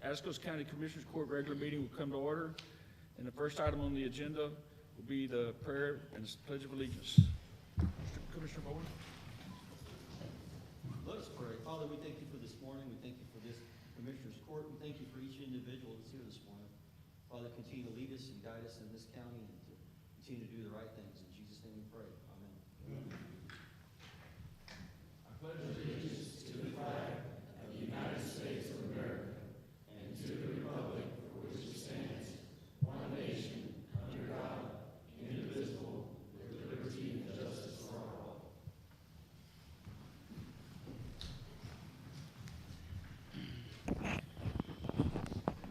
Atascosa County Commissioners Court regular meeting will come to order. And the first item on the agenda will be the prayer and pledge of allegiance. Commissioner Bowen. Let us pray. Father, we thank you for this morning. We thank you for this Commissioners Court. We thank you for each individual that's here this morning. Father, continue to lead us and guide us in this county and to continue to do the right things. In Jesus' name we pray. Amen. I pledge allegiance to the flag of the United States of America and to the republic for which it stands, one nation, under God, indivisible, with liberty and justice for all.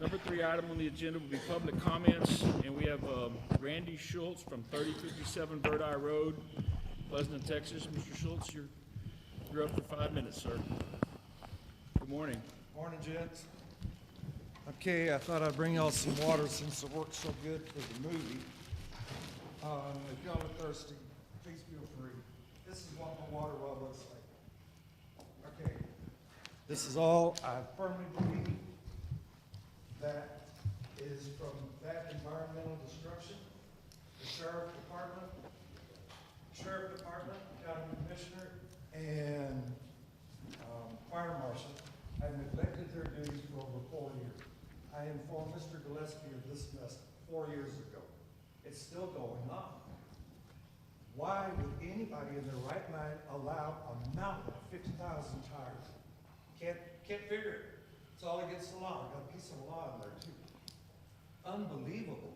Number 3 item on the agenda will be public comments, and we have Randy Schultz from 3057 Bird Eye Road, Pleasant, Texas. Mr. Schultz, you're up for 5 minutes, sir. Good morning. Morning, gents. Okay, I thought I'd bring y'all some water since it worked so good for the movie. If y'all are thirsty, please feel free. This is what my water well looks like. Okay, this is all I firmly believe that is from that environmental destruction. The Sheriff Department, County Commissioner, and Fire Marshal have neglected their duties for over 4 years. I informed Mr. Gillespie of this mess 4 years ago. It's still going on. Why would anybody in their right mind allow a mountain of 50,000 tires? Can't figure it. It's all against the law. Got a piece of law in there too. Unbelievable.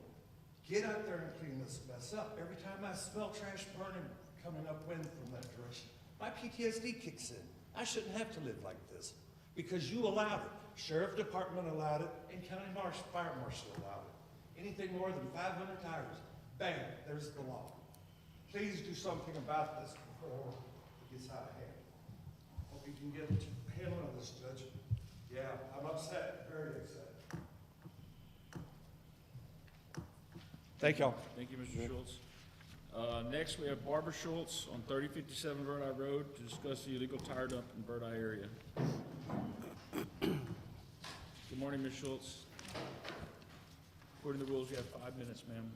Get out there and clean this mess up. Every time I smell trash burning coming upwind from that direction, my PTSD kicks in. I shouldn't have to live like this because you allowed it. Sheriff Department allowed it, and County Fire Marshal allowed it. Anything more than 500 tires, bang, there's the law. Please do something about this before it gets out of hand. Hope you can get a handle on this, Judge. Yeah, I'm upset, very upset. Thank y'all. Thank you, Mr. Schultz. Next, we have Barbara Schultz on 3057 Bird Eye Road to discuss the illegal tire dump in Bird Eye area. Good morning, Ms. Schultz. According to the rules, you have 5 minutes, ma'am.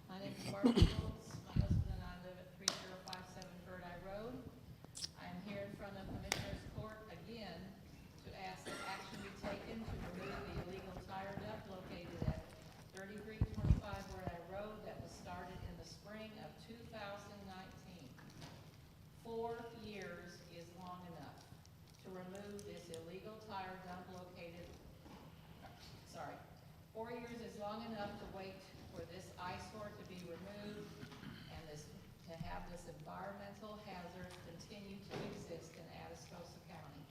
My name is Barbara Schultz. My husband and I live at 3057 Bird Eye Road. I am here in front of Commissioners Court again to ask that action be taken to remove the illegal tire dump located at 3325 Bird Eye Road that was started in the spring of 2019. 4 years is long enough to remove this illegal tire dump located, 4 years is long enough to wait for this eyesore to be removed and to have this environmental hazard continue to exist in Atascosa County.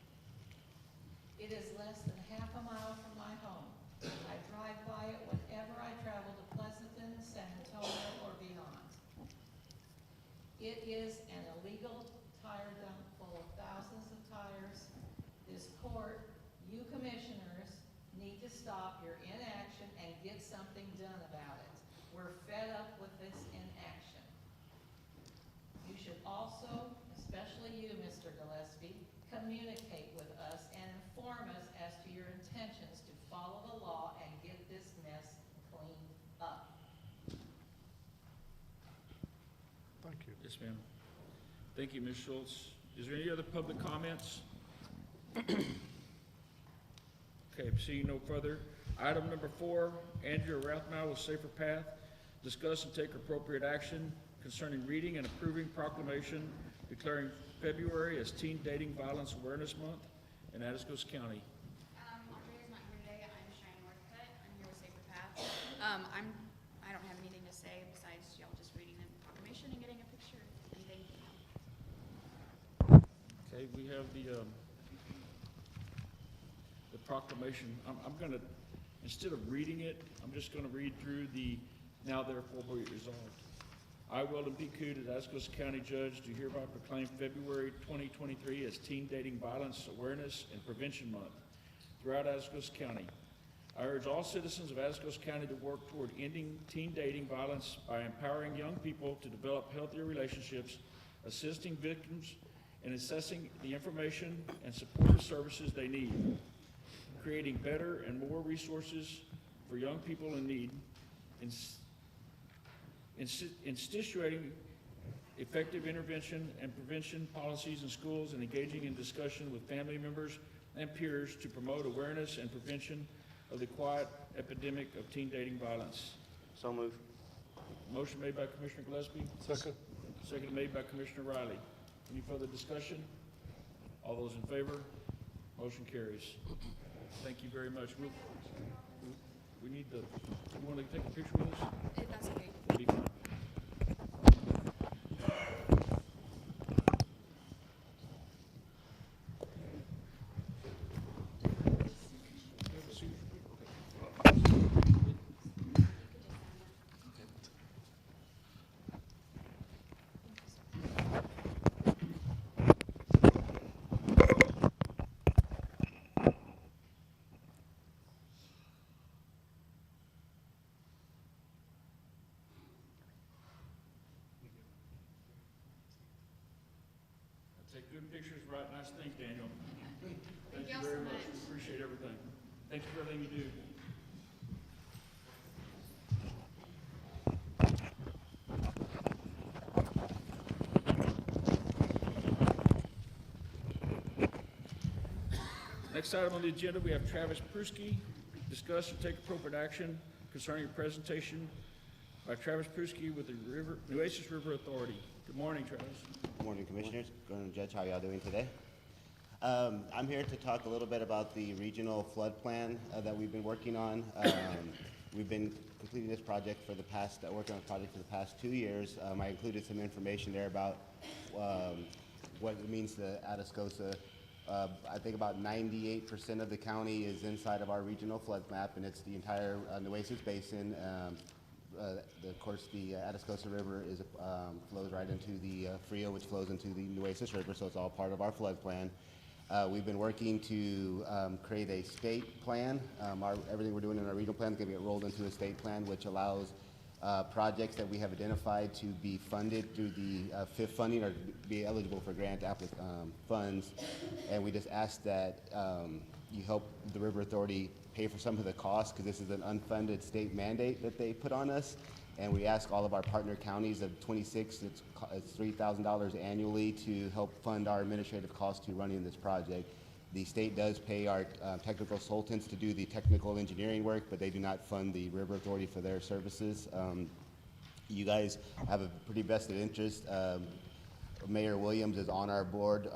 It is less than half a mile from my home. I drive by it whenever I travel to Pleasanton, San Antonio, or beyond. It is an illegal tire dump full of thousands of tires. This court, you commissioners, need to stop your inaction and get something done about it. We're fed up with this inaction. You should also, especially you, Mr. Gillespie, communicate with us and inform us as to your intentions to follow the law and get this mess cleaned up. Thank you. Yes, ma'am. Thank you, Ms. Schultz. Is there any other public comments? Okay, seeing no further. Item number 4, Andrea Rathmau with Safer Path. Discuss and take appropriate action concerning reading and approving proclamation declaring February as Teen Dating Violence Awareness Month in Atascosa County. Andrea is not here today. I'm Shane Northcutt. I'm here with Safer Path. I don't have anything to say besides y'all just reading the proclamation and getting a picture. Anything? Okay, we have the proclamation. I'm gonna, instead of reading it, I'm just gonna read through the now therefore be it resolved. I, Weldon P. Coote, as Atascosa County Judge, do hereby proclaim February 2023 as Teen Dating Violence Awareness and Prevention Month throughout Atascosa County. I urge all citizens of Atascosa County to work toward ending teen dating violence by empowering young people to develop healthier relationships, assisting victims and assessing the information and supportive services they need, creating better and more resources for young people in need, instituting effective intervention and prevention policies in schools, and engaging in discussion with family members and peers to promote awareness and prevention of the quiet epidemic of teen dating violence. So moved. Motion made by Commissioner Gillespie. Second. Second made by Commissioner Riley. Any further discussion? All those in favor? Motion carries. Thank you very much. We need the, you want to take a picture with us? If that's okay. Be fine. Take good pictures, write nice things, Daniel. Thank you y'all very so much. much. We appreciate everything. Thank you for everything you do. Next item on the agenda, we have Travis Pruski. Discuss and take appropriate action concerning a presentation by Travis Pruski with the Nueces River Authority. Good morning, Travis. Good morning, Commissioners. Good morning, Judge. How y'all doing today? I'm here to talk a little bit about the regional flood plan that we've been working on. We've been completing this project for the past, working on the project for the past 2 years. I included some information there about what it means to Atascosa. I think about 98% of the county is inside of our regional flood map, and it's the entire Nueces Basin. Of course, the Atascosa River flows right into the Frio, which flows into the Nueces River, so it's all part of our flood plan. We've been working to create a state plan. Everything we're doing in our regional plan is going to get rolled into a state plan, which allows projects that we have identified to be funded through the FIF funding or be eligible for grant funds. And we just ask that you help the River Authority pay for some of the costs, because this is an unfunded state mandate that they put on us. And we ask all of our partner counties of 26, it's $3,000 annually to help fund our administrative costs to running this project. The state does pay our technical consultants to do the technical engineering work, but they do not fund the River Authority for their services. You guys have a pretty vested interest. Mayor Williams is on our board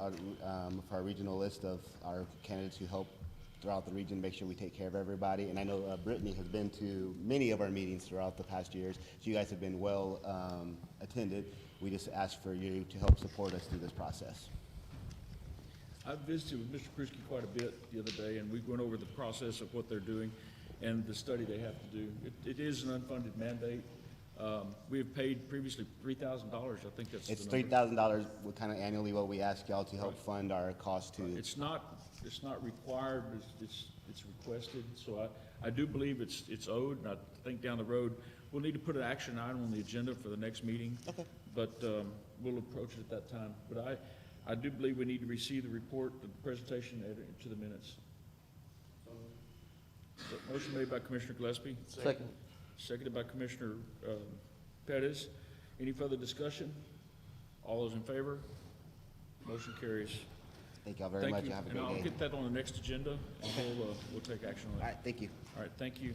for our regional list of our candidates who help throughout the region, make sure we take care of everybody. And I know Brittany has been to many of our meetings throughout the past years, so you guys have been well attended. We just ask for you to help support us through this process. I visited with Mr. Pruski quite a bit the other day, and we went over the process of what they're doing and the study they have to do. It is an unfunded mandate. We have paid previously $3,000. I think that's It's the number. $3,000 kind of annually what we ask y'all to help fund our cost to. It's not required, it's requested, so I do believe it's owed, and I think down the road, we'll need to put an action item on the agenda for the next meeting. Okay. But we'll approach it at that time. But I do believe we need to receive the report, the presentation, added to the minutes. So, motion made by Commissioner Gillespie. Second. Seconded by Commissioner Pettis. Any further discussion? All those in favor? Motion carries. Thank y'all very Thank much. you. Have a And great I'll day. get that on the next agenda, and we'll take action on All it. right, thank you. All right, thank you.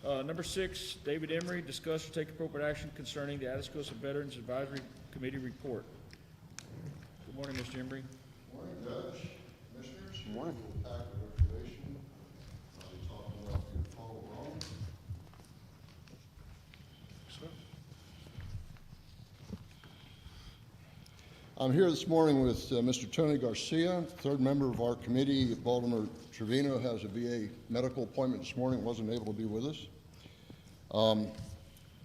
Number 6, David Emery, discuss or take appropriate action concerning the Atascosa Veterans Advisory Committee report. Good morning, Mr. Emery. Morning, Judge, Commissioners. Good morning. Packet of information. I'll be talking about the follow along. I'm here this morning with Mr. Tony Garcia, third member of our committee. Baltimore Trevino has a VA medical appointment this morning, wasn't able to be with us.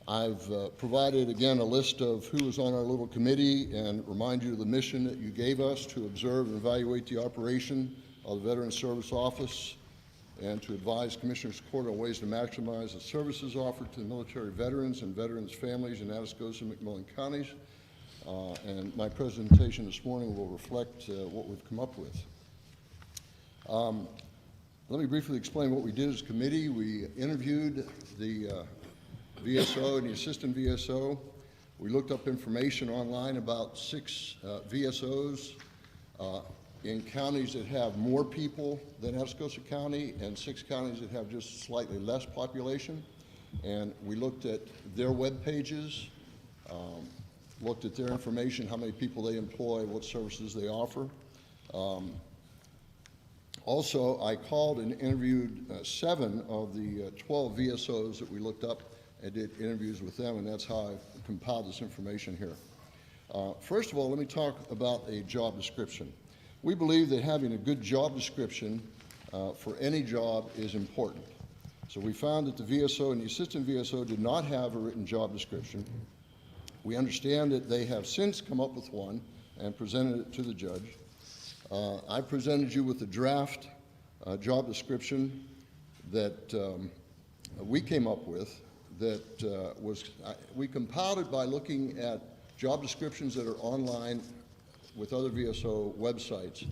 I've provided, again, a list of who is on our little committee and remind you of the mission that you gave us to observe and evaluate the operation of the Veterans Service Office and to advise Commissioners Court on ways to maximize the services offered to military veterans and veterans' families in Atascosa and McMillan counties. and my presentation this morning will reflect what we've come up with. Let me briefly explain what we did as a committee. We interviewed the VSO and the assistant VSO. We looked up information online about 6 VSOs in counties that have more people than Atascosa County and 6 counties that have just slightly less population. And we looked at their web pages, looked at their information, how many people they employ, what services they offer. Also, I called and interviewed 7 of the 12 VSOs that we looked up and did interviews with them, and that's how I compiled this information here. First of all, let me talk about a job description. We believe that having a good job description for any job is important. So we found that the VSO and the assistant VSO did not have a written job description. We understand that they have since come up with one and presented it to the judge. I presented you with a draft job description that we came up with that we compiled it by looking at job descriptions that are online with other VSO websites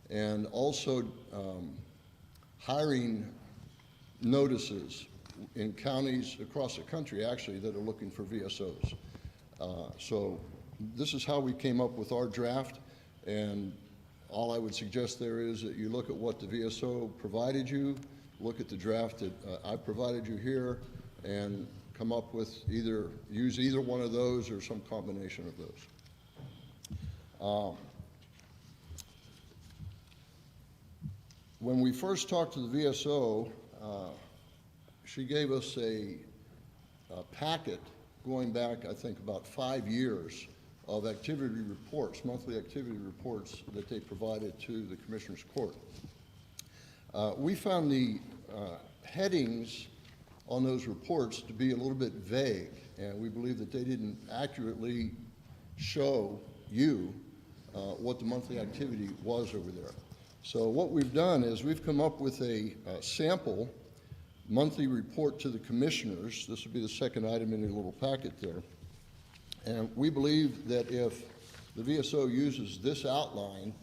and also hiring notices in counties across the country actually that are looking for VSOs. So this is how we came up with our draft, and all I would suggest there is that you look at what the VSO provided you, look at the draft that I provided you here, and come up with use either one of those or some combination of those. When we first talked to the VSO, she gave us a packet going back, I think, about 5 years of activity reports, monthly activity reports that they provided to the Commissioner's Court. We found the headings on those reports to be a little bit vague, and we believe that they didn't accurately show you what the monthly activity was over there. So what we've done is we've come up with a sample monthly report to the commissioners. This would be the second item in your little packet there. And we believe that if the VSO uses this outline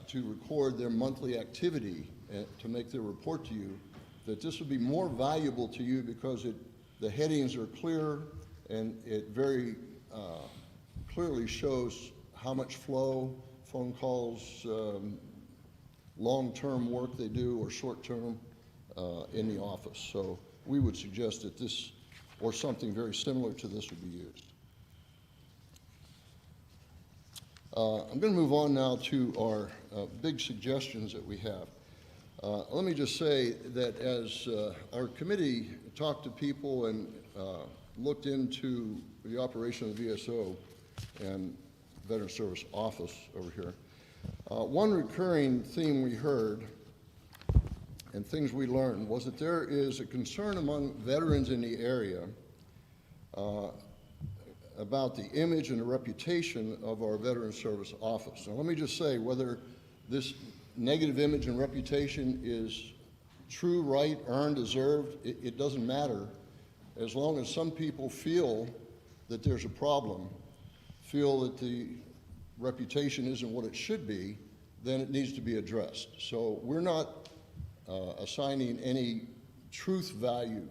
to record their monthly activity to make their report to you, that this would be more valuable to you because the headings are clear and it very clearly shows how much flow, phone calls, long-term work they do or short-term in the office. So we would suggest that this or something very similar to this would be used. I'm going to move on now to our big suggestions that we have. Let me just say that as our committee talked to people and looked into the operation of the VSO and Veteran Service Office over here, one recurring theme we heard and things we learned was that there is a concern among veterans in the area about the image and the reputation of our Veteran Service Office. Now let me just say, whether this negative image and reputation is true, right, earned, deserved, it doesn't matter as long as some people feel that there's a problem, feel that the reputation isn't what it should be, then it needs to be addressed. So we're not assigning any truth value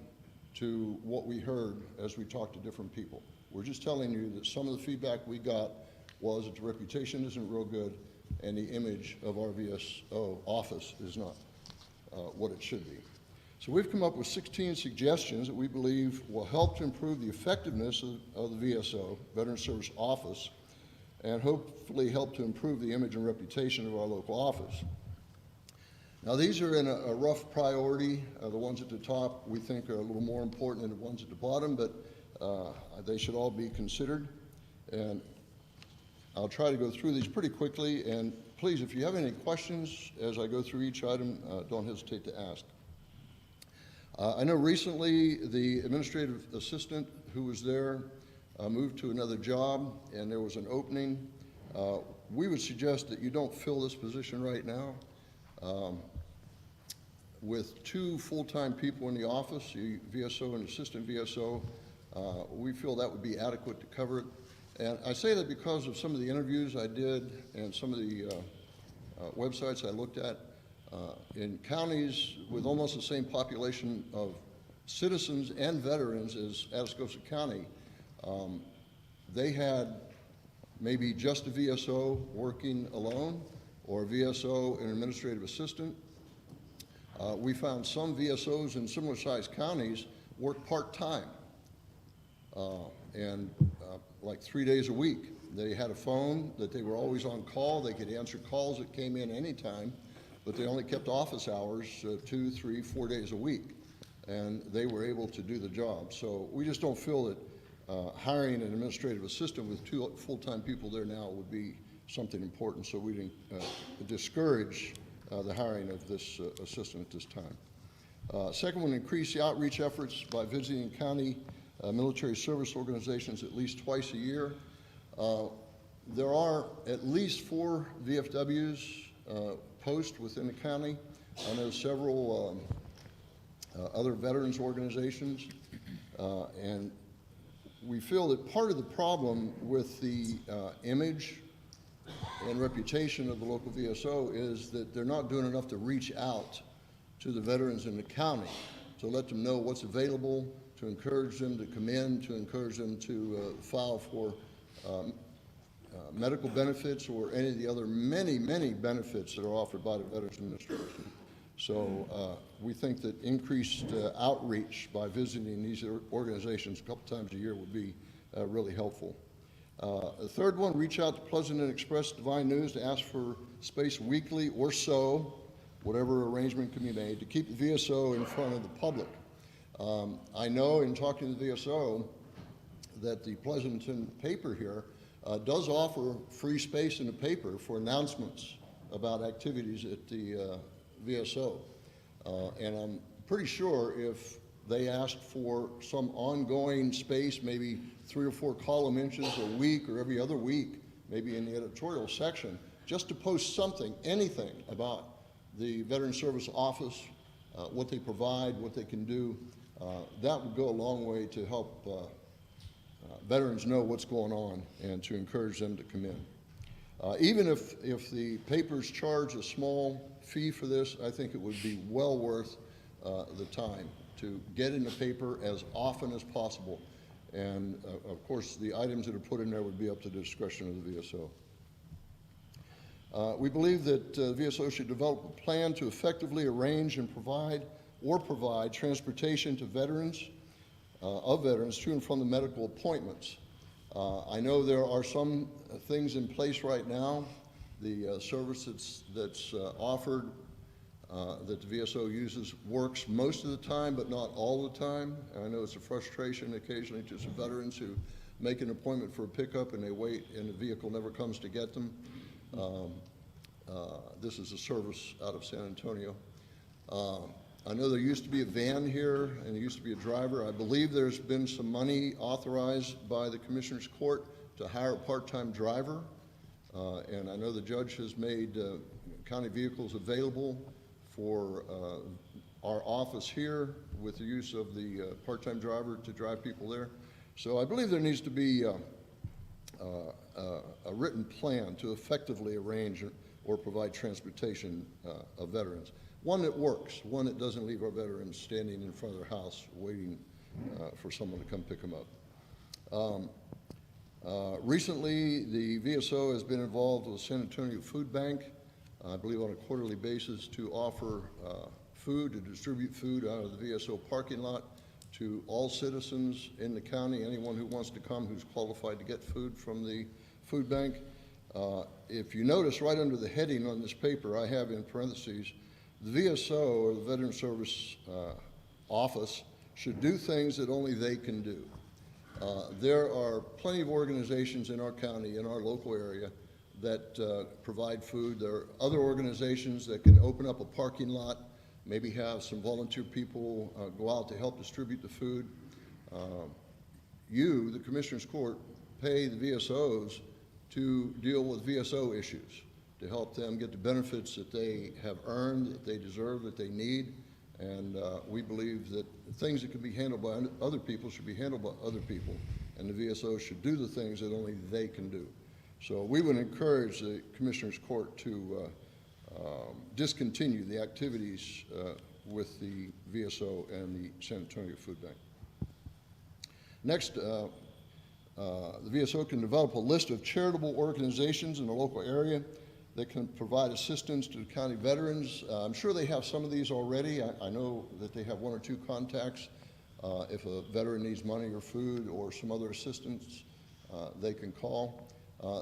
to what we heard as we talked to different people. We're just telling you that some of the feedback we got was that the reputation isn't real good and the image of our VSO office is not what it should be. So we've come up with 16 suggestions that we believe will help to improve the effectiveness of the VSO, Veteran Service Office, and hopefully help to improve the image and reputation of our local office. Now these are in a rough priority. The ones at the top we think are a little more important than the ones at the bottom, but they should all be considered. And I'll try to go through these pretty quickly, and please, if you have any questions as I go through each item, don't hesitate to ask. I know recently the administrative assistant who was there moved to another job, and there was an opening. We would suggest that you don't fill this position right now. With 2 full-time people in the office, the VSO and assistant VSO, we feel that would be adequate to cover it. And I say that because of some of the interviews I did and some of the websites I looked at. In counties with almost the same population of citizens and veterans as Atascosa County, they had maybe just a VSO working alone, or a VSO and administrative assistant. We found some VSOs in similar sized counties work part-time, and like 3 days a week. They had a phone that they were always on call. They could answer calls that came in anytime, but they only kept office hours 2, 3, 4 days a week, and they were able to do the job. So we just don't feel that hiring an administrative assistant with 2 full-time people there now would be something important, so we didn't discourage the hiring of this assistant at this time. Second one, increase the outreach efforts by visiting county military service organizations at least twice a year. There are at least 4 VFWs posts within the county. I know several other veterans organizations, and we feel that part of the problem with the image and reputation of the local VSO is that they're not doing enough to reach out to the veterans in the county to let them know what's available, to encourage them to come in, to encourage them to file for medical benefits or any of the other many benefits that are offered by the Veterans Administration. So we think that increased outreach by visiting these organizations a couple times a year would be really helpful. The third one, reach out to Pleasant and Express Divine News to ask for space weekly or so, whatever arrangement can be made, to keep the VSO in front of the public. I know in talking to the VSO that the Pleasanton paper here does offer free space in the paper for announcements about activities at the VSO. And I'm pretty sure if they asked for some ongoing space, maybe 3 or 4 column inches a week or every other week, maybe in the editorial section, just to post something, anything about the Veteran Service Office, what they provide, what they can do, that would go a long way to help veterans know what's going on and to encourage them to come in. Even if the papers charge a small fee for this, I think it would be well worth the time to get in the paper as often as possible. And of course, the items that are put in there would be up to the discretion of the VSO. We believe that VSO should develop a plan to effectively arrange and provide transportation to veterans, to and from the medical appointments. I know there are some things in place right now. The service that's offered that the VSO uses works most of the time, but not all the time. And I know it's a frustration occasionally to some veterans who make an appointment for a pickup and they wait and the vehicle never comes to get them. This is a service out of San Antonio. I know there used to be a van here and there used to be a driver. I believe there's been some money authorized by the Commissioner's Court to hire a part-time driver. And I know the judge has made county vehicles available for our office here with the use of the part-time driver to drive people there. So I believe there needs to be a written plan to effectively arrange or provide transportation of veterans. One that works, one that doesn't leave our veterans standing in front of their house waiting for someone to come pick them up. Recently, the VSO has been involved with the San Antonio Food Bank, I believe on a quarterly basis, to offer food, to distribute food out of the VSO parking lot to all citizens in the county, anyone who wants to come who's qualified to get food from the food bank. If you notice right under the heading on this paper, I have in parentheses, the VSO, or the Veteran Service Office, should do things that only they can do. There are plenty of organizations in our county, in our local area, that provide food. There are other organizations that can open up a parking lot, maybe have some volunteer people go out to help distribute the food. You, the Commissioner's Court, pay the VSOs to deal with VSO issues, to help them get the benefits that they have earned, that they deserve, that they need. And we believe that things that can be handled by other people should be handled by other people, and the VSO should do the things that only they can do. So we would encourage the Commissioners Court to discontinue the activities with the VSO and the San Antonio Food Bank. Next, the VSO can develop a list of charitable organizations in the local area that can provide assistance to county veterans. I'm sure they have some of these already. I know that they have one or two contacts. If a veteran needs money or food or some other assistance, they can call.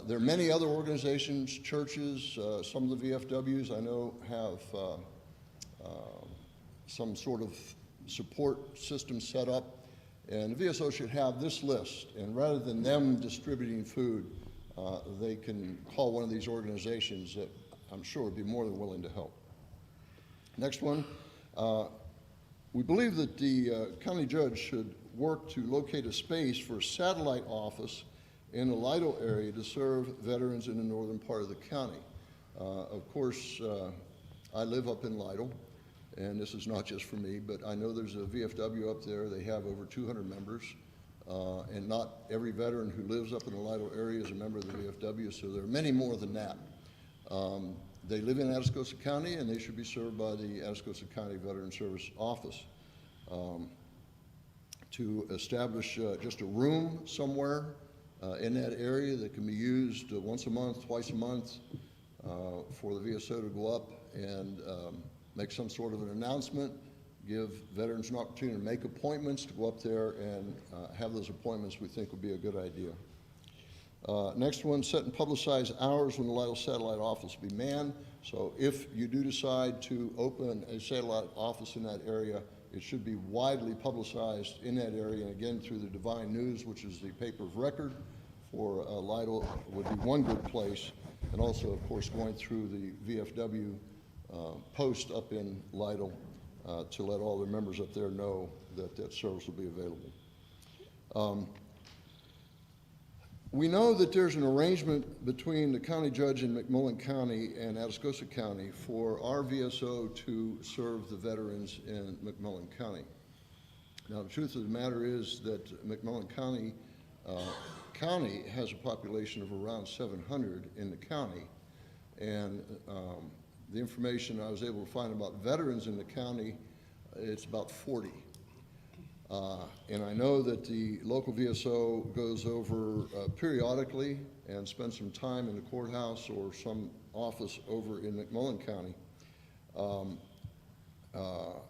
There are many other organizations, churches, some of the VFWs I know have some sort of support system set up, and the VSO should have this list, and rather than them distributing food, they can call one of these organizations that I'm sure would be more than willing to help. Next one, we believe that the county judge should work to locate a space for a satellite office in the Lidle area to serve veterans in the northern part of the county. Of course, I live up in Lidle, and this is not just for me, but I know there's a VFW up there. They have over 200 members, and not every veteran who lives up in the Lidle area is a member of the VFW, so there are many more than that. They live in Atascosa County, and they should be served by the Atascosa County Veteran Service Office. To establish just a room somewhere in that area that can be used once a month, twice a month, for the VSO to go up and make some sort of an announcement, give veterans an opportunity to make appointments to go up there and have those appointments, we think would be a good idea. Next one, set and publicize hours when the Lidle satellite office will be manned. So if you do decide to open a satellite office in that area, it should be widely publicized in that area, and again through the Divine News, which is the paper of record for Lidle, would be one good place, and also, of course, going through the VFW post up in Lidle to let all the members up there know that that service will be available. We know that there's an arrangement between the county judge in McMullen County and Atascosa County for our VSO to serve the veterans in McMullen County. Now, the truth of the matter is that McMullen County has a population of around 700 in the county, and the information I was able to find about veterans in the county, it's about 40. And I know that the local VSO goes over periodically and spends some time in the courthouse or some office over in McMullen County.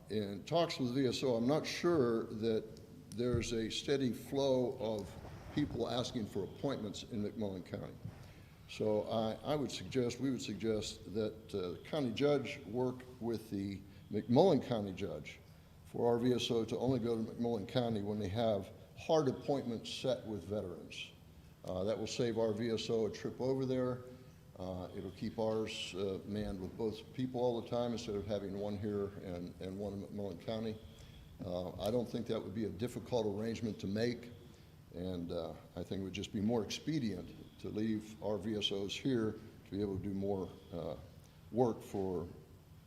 In talks with the VSO, I'm not sure that there's a steady flow of people asking for appointments in McMullen County. So we would suggest that the county judge work with the McMullen County judge for our VSO to only go to McMullen County when they have hard appointments set with veterans. That will save our VSO a trip over there. It'll keep ours manned with both people all the time instead of having one here and one in McMullen County. I don't think that would be a difficult arrangement to make, and I think it would just be more expedient to leave our VSOs here to be able to do more work for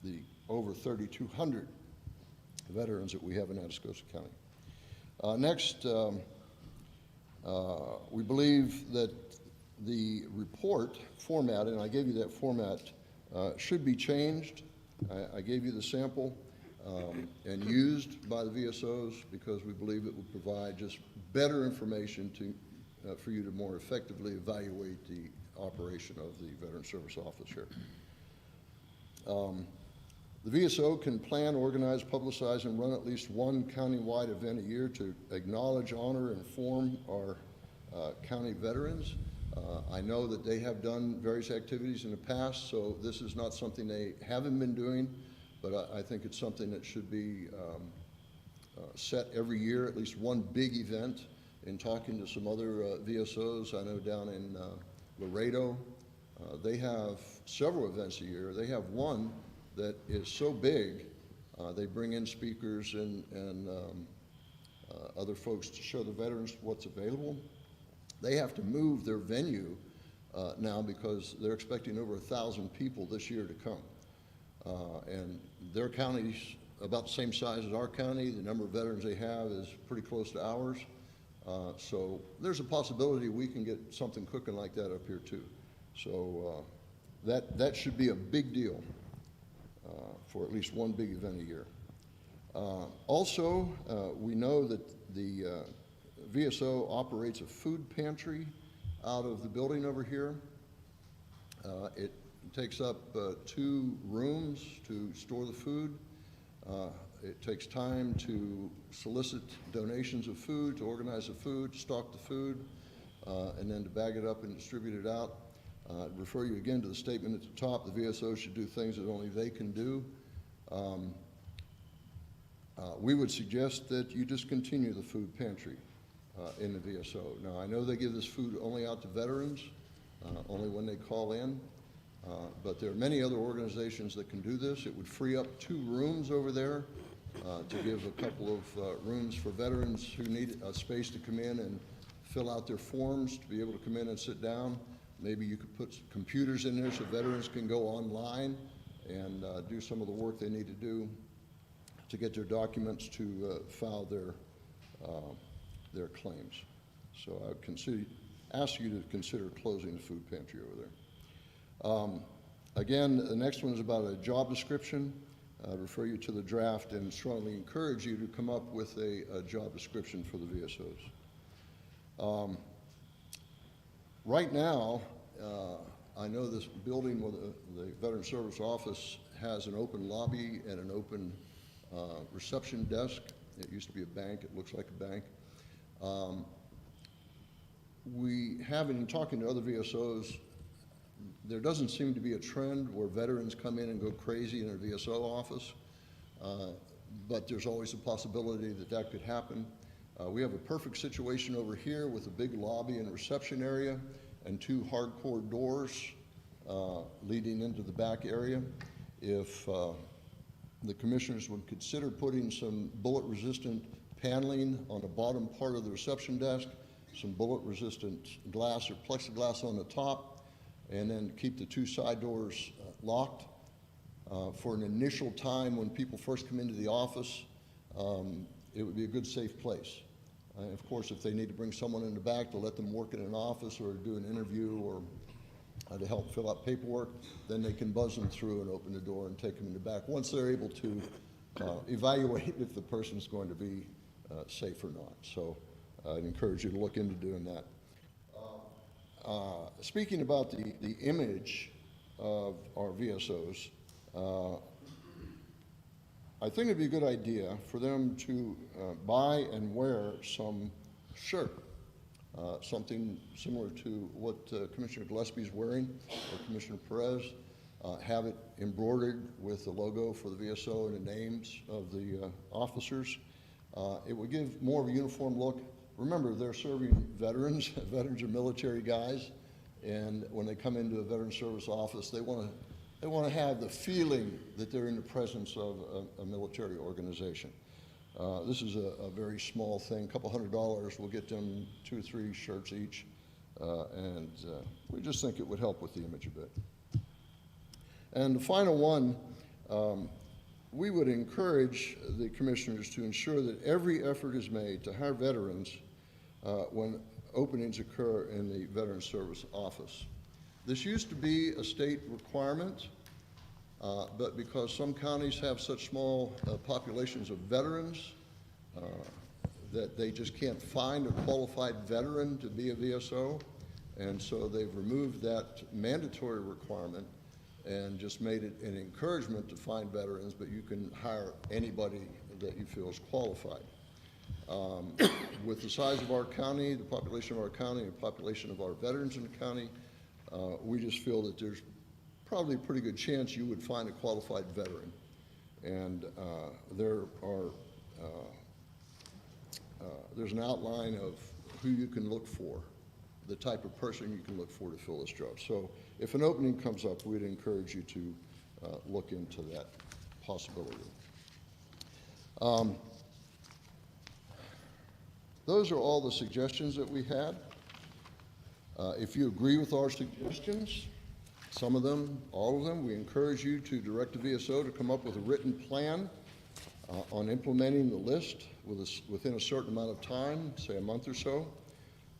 the over 3,200 veterans that we have in Atascosa County. Next, we believe that the report format, and I gave you that format, should be changed. I gave you the sample and used by the VSOs because we believe it will provide just better information for you to more effectively evaluate the operation of the Veteran Service Office here. The VSO can plan, organize, publicize, and run at least one countywide event a year to acknowledge, honor, and inform our county veterans. I know that they have done various activities in the past, so this is not something they haven't been doing, but I think it's something that should be set every year, at least one big event. In talking to some other VSOs, I know down in Laredo, they have several events a year. They have one that is so big, they bring in speakers and other folks to show the veterans what's available. They have to move their venue now because they're expecting over 1,000 people this year to come. And their county's about the same size as our county. The number of veterans they have is pretty close to ours. So there's a possibility we can get something cooking like that up here too. So that should be a big deal for at least one big event a year. Also, we know that the VSO operates a food pantry out of the building over here. It takes up 2 rooms to store the food. It takes time to solicit donations of food, to organize the food, to stock the food, and then to bag it up and distribute it out. I'd refer you again to the statement at the top. The VSO should do things that only they can do. We would suggest that you discontinue the food pantry in the VSO. Now, I know they give this food only out to veterans, only when they call in, but there are many other organizations that can do this. It would free up 2 rooms over there to give a couple of rooms for veterans who need a space to come in and fill out their forms, to be able to come in and sit down. Maybe you could put computers in there so veterans can go online and do some of the work they need to do to get their documents to file their claims. So I would ask you to consider closing the food pantry over there. Again, the next one is about a job description. I refer you to the draft and strongly encourage you to come up with a job description for the VSOs. Right now, I know this building with the Veteran Service Office has an open lobby and an open reception desk. It used to be a bank. It looks like a bank. We have been talking to other VSOs. There doesn't seem to be a trend where veterans come in and go crazy in a VSO office, but there's always a possibility that that could happen. We have a perfect situation over here with a big lobby and reception area and 2 hardcore doors leading into the back area. If the commissioners would consider putting some bullet-resistant paneling on the bottom part of the reception desk, some bullet-resistant glass or plexiglass on the top, and then keep the 2 side doors locked for an initial time when people first come into the office. It would be a good, safe place. Of course, if they need to bring someone in the back to let them work in an office or do an interview or to help fill out paperwork, then they can buzz them through and open the door and take them in the back once they're able to evaluate if the person's going to be safe or not. So I'd encourage you to look into doing that. Speaking about the image of our VSOs, I think it'd be a good idea for them to buy and wear some shirt, something similar to what Commissioner Gillespie's wearing, or Commissioner Perez, have it embroidered with the logo for the VSO and the names of the officers. It would give more of a uniform look. Remember, they're serving veterans. Veterans are military guys, and when they come into a veteran service office, they want to have the feeling that they're in the presence of a military organization. This is a very small thing, a couple $100. We'll get them 2 or 3 shirts each, and we just think it would help with the image a bit. And the final one, we would encourage the commissioners to ensure that every effort is made to hire veterans when openings occur in the Veteran Service Office. This used to be a state requirement, but because some counties have such small populations of veterans that they just can't find a qualified veteran to be a VSO, and so they've removed that mandatory requirement and just made it an encouragement to find veterans, but you can hire anybody that you feel is qualified. With the size of our county, the population of our county, and the population of our veterans in the county, we just feel that there's probably a pretty good chance you would find a qualified veteran. And there's an outline of who you can look for, the type of person you can look for to fill this job. So if an opening comes up, we'd encourage you to look into that possibility. Those are all the suggestions that we had. If you agree with our suggestions, some of them, all of them, we encourage you to direct the VSO to come up with a written plan on implementing the list within a certain amount of time, say a month or so.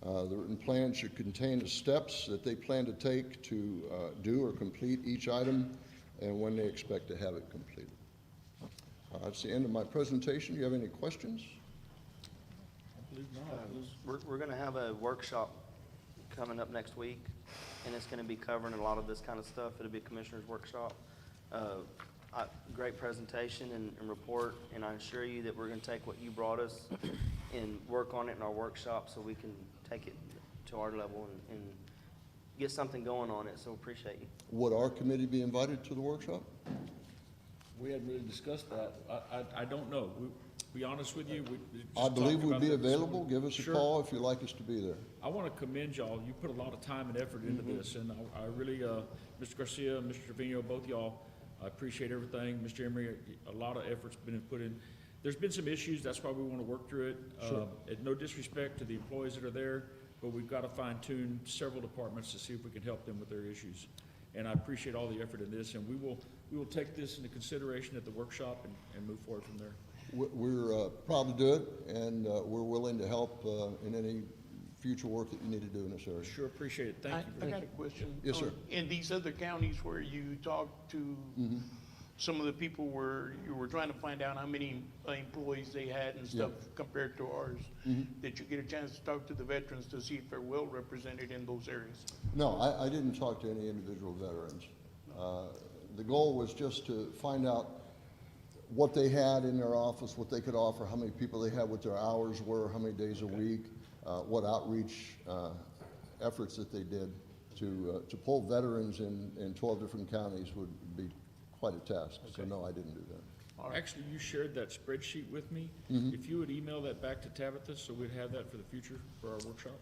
The written plan should contain the steps that they plan to take to do or complete each item and when they expect to have it completed. That's the end of my presentation. Do you have any questions? I believe not. We're gonna have a workshop coming up next week, and it's gonna be covering a lot of this kind of stuff. It'll be a commissioner's workshop. Great presentation and report, and I assure you that we're gonna take what you brought us and work on it in our workshop so we can take it to our level and get something going on it, so appreciate you. Would our committee be invited to the workshop? We hadn't really discussed that. I don't know. Be honest with you, we just I believe talked we'd about be that this available. morning. Give us a Sure. call if you'd like us to be there. I want to commend y'all. You put a lot of time and effort into this, and I really, Mr. Garcia, Mr. Trevino, both y'all, I appreciate everything. Mr. Emery, a lot of effort's been put in. There's been some issues, that's why we want to work through it. And no disrespect to the employees that are there, but we've got to fine tune several departments to see if we can help them with their issues. And I appreciate all the effort in this, and we will take this into consideration at the workshop and move forward from there. We're proud to do it, and we're willing to help in any future work that you need to do in this area. Sure appreciate it. Thank you I very got much. a question. Yes, sir. In these other counties where you talked to some of the people where you were trying to find out how many employees they had and stuff compared to ours, did you get a chance to talk to the veterans to see if they're well represented in those areas? No, I didn't talk to any individual veterans. The goal was just to find out what they had in their office, what they could offer, how many people they had, what their hours were, how many days a week, what outreach efforts that they did. To pull veterans in 12 different counties would be quite a task. So no, I didn't do that. Actually, you shared that spreadsheet with me. If you would email that back to Tabitha, so we'd have that for the future for our workshop.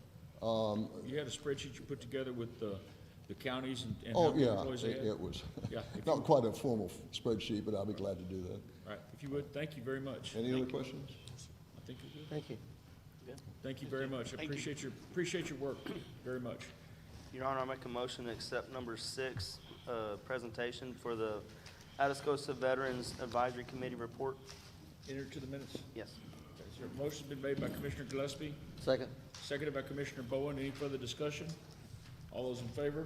You had a spreadsheet you put together with the counties and how Oh, many yeah, employees they had? it was Yeah, if not you- quite a formal spreadsheet, but I'll be glad to do that. All right, if you would, thank you very much. Any other questions? I think you're good. Thank you. Thank you very much. I Thank you. appreciate your work very much. Your Honor, I make a motion to accept number 6, presentation for the Atascosa Veterans Advisory Committee report. Enter to the minutes. Yes. Okay, is there a motion been made by Commissioner Gillespie, Second. seconded by Commissioner Bowen. Any further discussion? All those in favor?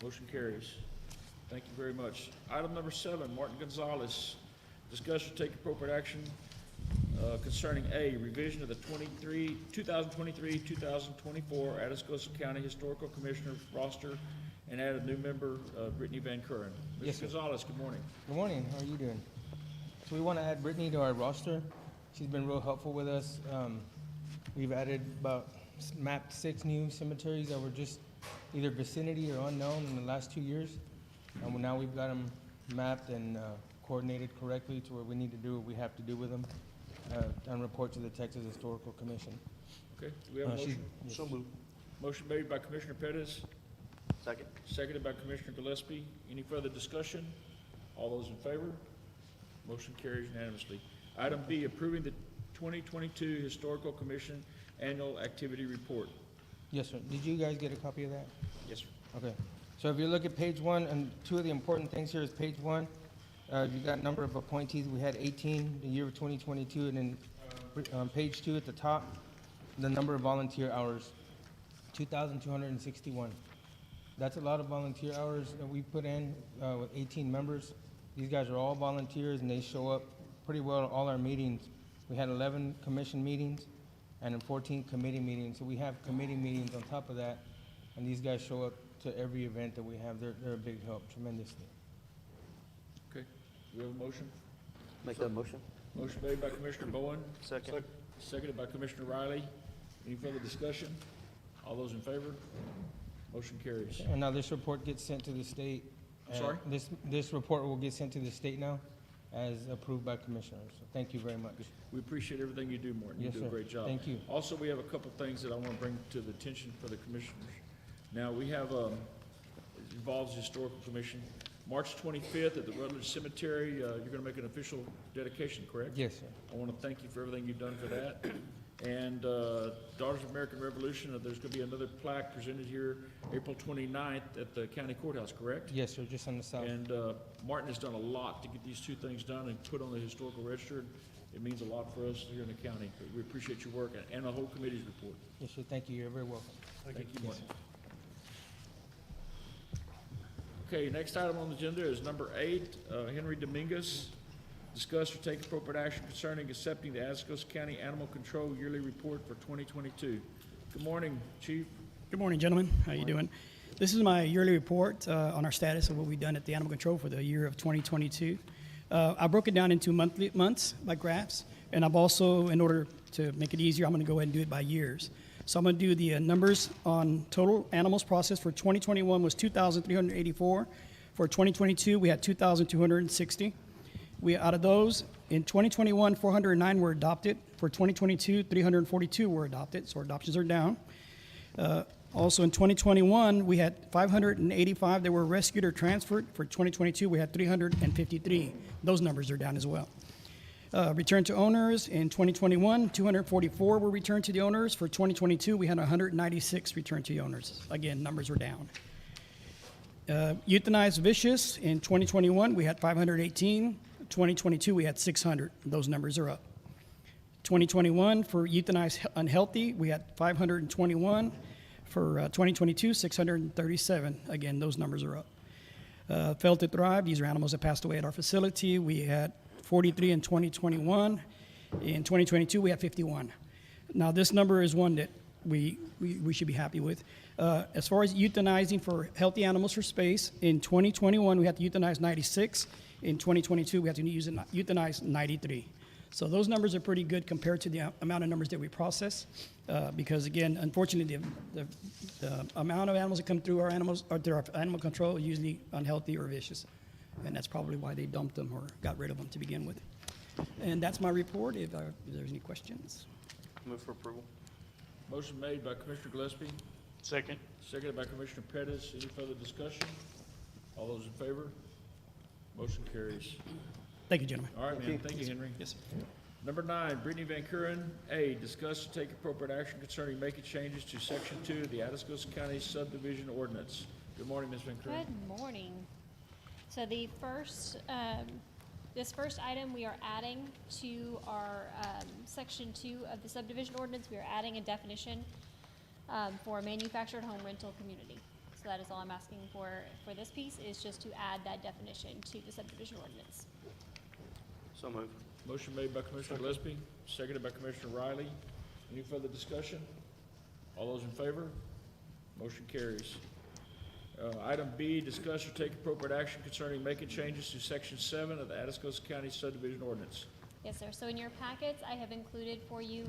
Motion carries. Thank you very much. Item number 7, Martin Gonzalez. Discuss or take appropriate action concerning A, revision of the 2023-2024 Atascosa County Historical Commissioner roster and add a new member, Brittany Van Kuren. Yes, Mr. sir. Gonzalez, good morning. Good morning, how are you doing? So we want to add Brittany to our roster. She's been real helpful with us. We've added mapped 6 new cemeteries that were just either vicinity or unknown in the last 2 years. And now we've got them mapped and coordinated correctly to where we need to do what we have to do with them and report to the Texas Historical Commission. Okay, do we have a She's- motion? yes. So moved. Motion made by Commissioner Pettis, Second. seconded by Commissioner Gillespie. Any further discussion? All those in favor? Motion carries unanimously. Item B, approving the 2022 Historical Commission Annual Activity Report. Yes, sir. Did you guys get a copy of that? Yes, sir. Okay, so if you look at page 1, and 2 of the important things here is page 1, you got number of appointees, we had 18 the year of 2022, and then page 2 at the top, the number of volunteer hours, 2,261. That's a lot of volunteer hours that we put in with 18 members. These guys are all volunteers, and they show up pretty well at all our meetings. We had 11 commission meetings and then 14 committee meetings, so we have committee meetings on top of that, and these guys show up to every event that we have. They're a big help tremendously. Okay, do we have a motion? Make that motion. Motion made by Commissioner Bowen, Second. seconded by Commissioner Riley. Any further discussion? All those in favor? Motion carries. And now this report gets sent to the state. I'm sorry? This report will get sent to the state now as approved by commissioners. So thank you very much. We appreciate everything you do, Morton. You Yes, do a sir. great job. Thank you. Also, we have a couple things that I want to bring to the attention for the commissioners. Now, we have, it involves the Historical Commission. March 25th at the Rutledge Cemetery, you're going to make an official dedication, correct? Yes, sir. I want to thank you for everything you've done for that. And Daughters of American Revolution, there's going to be another plaque presented here April 29th at the county courthouse, correct? Yes, sir, just on the south. And Martin has done a lot to get these two things done and put on the historical register. It means a lot for us here in the county. But we appreciate your work and the whole committee's report. Yes, sir, thank you, you're very welcome. Thank you, Yes, Martin. sir. Okay, next item on the agenda is number 8, Henry Dominguez. Discuss or take appropriate action concerning accepting the Atascosa County Animal Control Yearly Report for 2022. Good morning, Chief. Good morning, gentlemen. How you doing? This is my yearly report on our status of what we've done at the animal control for the year of 2022. I broke it down into months by graphs, and I've also, in order to make it easier, I'm going to go ahead and do it by years. So I'm going to do the numbers on total animals processed for 2021 was 2,384. For 2022, we had 2,260. Out of those, in 2021, 409 were adopted. For 2022, 342 were adopted, so adoptions are down. Also in 2021, we had 585 that were rescued or transferred. For 2022, we had 353. Those numbers are down as well. Returned to owners in 2021, 244 were returned to the owners. For 2022, we had 196 returned to the owners. Again, numbers were down. Euthanized vicious in 2021, we had 518. 2022, we had 600. Those numbers are up. 2021, for euthanized unhealthy, we had 521. For 2022, 637. Again, those numbers are up. Failed to thrive, these are animals that passed away at our facility. We had 43 in 2021. In 2022, we had 51. Now, this number is one that we should be happy with. As far as euthanizing for healthy animals for space, in 2021, we had to euthanize 96. In 2022, we had to euthanize 93. So those numbers are pretty good compared to the amount of numbers that we process, because again, unfortunately, the amount of animals that come through our animal control are usually unhealthy or vicious, and that's probably why they dumped them or got rid of them to begin with. And that's my report. If there's any questions. Move for approval. Motion made by Commissioner Gillespie, Second. seconded by Commissioner Pettis. Any further discussion? All those in favor? Motion carries. Thank you, gentlemen. All right, man. Thank you, Henry. Yes, sir. Number 9, Brittany Van Kuren. A, discuss and take appropriate action concerning making changes to Section 2 of the Atascosa County Subdivision Ordinance. Good morning, Ms. Van Kuren. Good morning. So the first, this first item, we are adding to our Section 2 of the subdivision ordinance, we are adding a definition for a manufactured home rental community. So that is all I'm asking for this piece, is just to add that definition to the subdivision ordinance. So move. Motion made by Commissioner Gillespie, seconded by Commissioner Riley. Any further discussion? All those in favor? Motion carries. Item B, discuss or take appropriate action concerning making changes to Section 7 of the Atascosa County Subdivision Ordinance. Yes, sir. So in your packets, I have included for you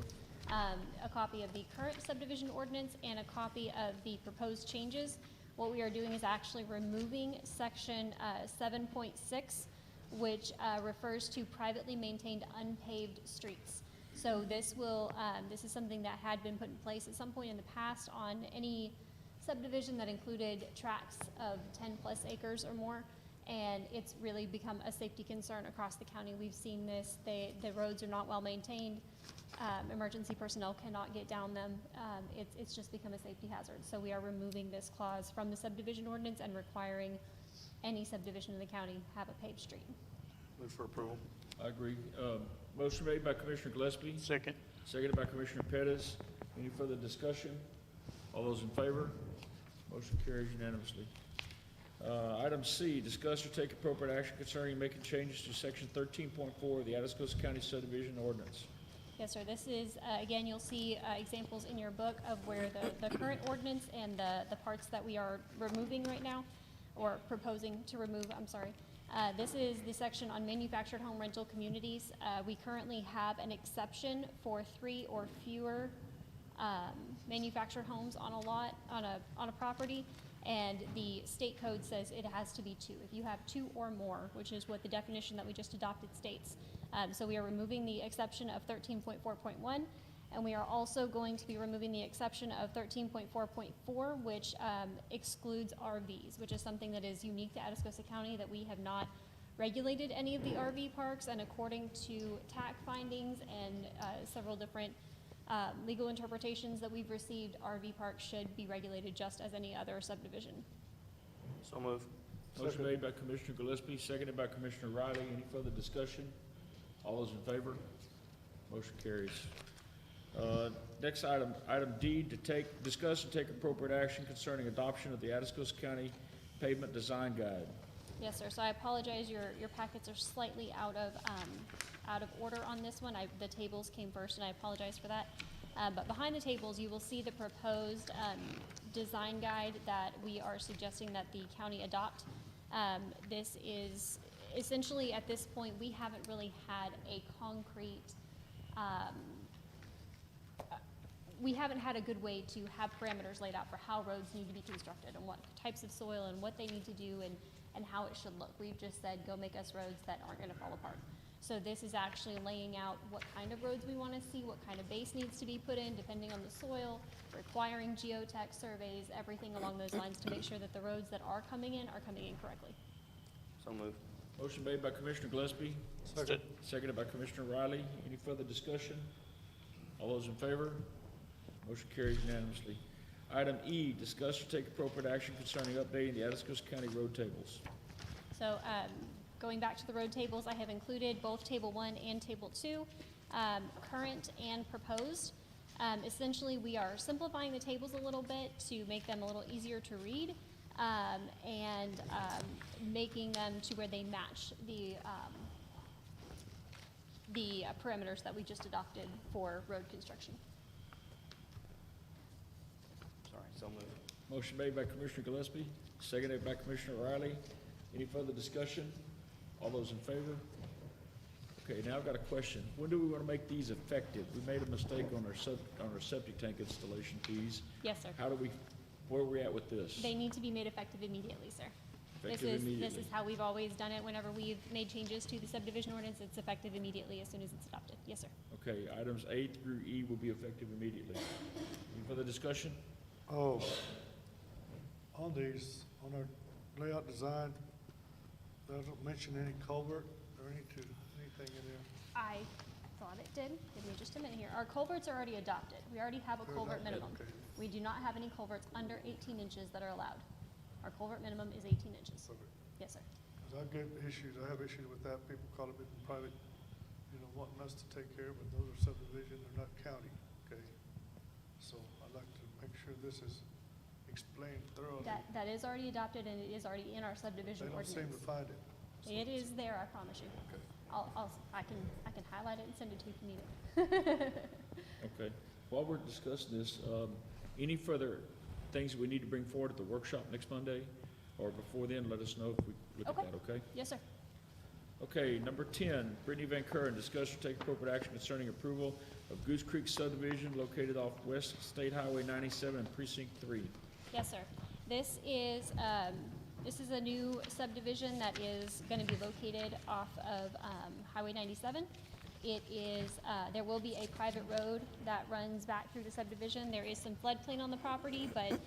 a copy of the current subdivision ordinance and a copy of the proposed changes. What we are doing is actually removing Section 7.6, which refers to privately maintained unpaved streets. So this is something that had been put in place at some point in the past on any subdivision that included tracts of 10 plus acres or more, and it's really become a safety concern across the county. We've seen this. The roads are not well maintained. Emergency personnel cannot get down them. It's just become a safety hazard. So we are removing this clause from the subdivision ordinance and requiring any subdivision in the county have a paved street. Move for approval. I agree. Motion made by Commissioner Gillespie, Second. seconded by Commissioner Pettis. Any further discussion? All those in favor? Motion carries unanimously. Item C, discuss or take appropriate action concerning making changes to Section 13.4 of the Atascosa County Subdivision Ordinance. Yes, sir. This is, again, you'll see examples in your book of where the current ordinance and the parts that we are removing right now, or proposing to remove, I'm sorry. This is the section on manufactured home rental communities. We currently have an exception for 3 or fewer manufactured homes on a lot, on a property, and the state code says it has to be 2. If you have 2 or more, which is what the definition that we just adopted states. So we are removing the exception of 13.4.1, and we are also going to be removing the exception of 13.4.4, which excludes RVs, which is something that is unique to Atascosa County, that we have not regulated any of the RV parks, and according to TAC findings and several different legal interpretations that we've received, RV parks should be regulated just as any other subdivision. So move. Motion made by Commissioner Gillespie, seconded by Commissioner Riley. Any further discussion? All those in favor? Motion carries. Next item, item D, to discuss and take appropriate action concerning adoption of the Atascosa County Pavement Design Guide. Yes, sir. So I apologize, your packets are slightly out of order on this one. The tables came first, and I apologize for that. But behind the tables, you will see the proposed design guide that we are suggesting that the county adopt. This is essentially, at this point, we haven't really had a concrete, we haven't had a good way to have parameters laid out for how roads need to be constructed and what types of soil and what they need to do and how it should look. We've just said, go make us roads that aren't gonna fall apart. So this is actually laying out what kind of roads we wanna see, what kind of base needs to be put in depending on the soil, requiring geotech surveys, everything along those lines to make sure that the roads that are coming in correctly. So move. Motion made by Commissioner Gillespie, seconded by Commissioner Riley. Any further discussion? All those in favor? Motion carries unanimously. Item E, discuss or take appropriate action concerning updating the Atascosa County road tables. So going back to the road tables, I have included both Table 1 and Table 2, current and proposed. Essentially, we are simplifying the tables a little bit to make them a little easier to read and making them to where they match the parameters that we just adopted for road construction. Sorry, so move. Motion made by Commissioner Gillespie, seconded by Commissioner Riley. Any further discussion? All those in favor? Okay, now I've got a question. When do we want to make these effective? We made a mistake on our septic tank installation fees. Yes, sir. Where are we at with this? They need to be made effective immediately, sir. Effective This immediately. is how we've always done it. Whenever we've made changes to the subdivision ordinance, it's effective immediately as soon as it's adopted. Yes, sir. Okay, items A through E will be effective immediately. Any further discussion? Oh, on these, on our layout design, they don't mention any culvert or anything in there. I thought it did. Give me just a minute here. Our culverts are already adopted. We already have a They're culvert adopted, minimum. okay. We do not have any culverts under 18 inches that are allowed. Our culvert minimum is 18 inches. Okay. Yes, sir. 'Cause I have issues with that, people call it private, wanting us to take care of, but those are subdivision, they're not county, okay? So I'd like to make sure this is explained thoroughly. That is already adopted and it is already in our They subdivision don't ordinance. seem to find it. So- It is there, I promise you. Okay. I can highlight it and send it to you if you need it. Okay. While we're discussing this, any further things we need to bring forward at the workshop next Monday? Or before then, let us know if we look at Okay. that, okay? Yes, sir. Okay, number 10, Brittany Van Curren, discuss or take appropriate action concerning approval of Goose Creek subdivision located off West State Highway 97 in Precinct 3. Yes, sir. This is a new subdivision that is gonna be located off of, Highway 97. It is, there will be a private road that runs back through the subdivision. There is some floodplain on the property, but,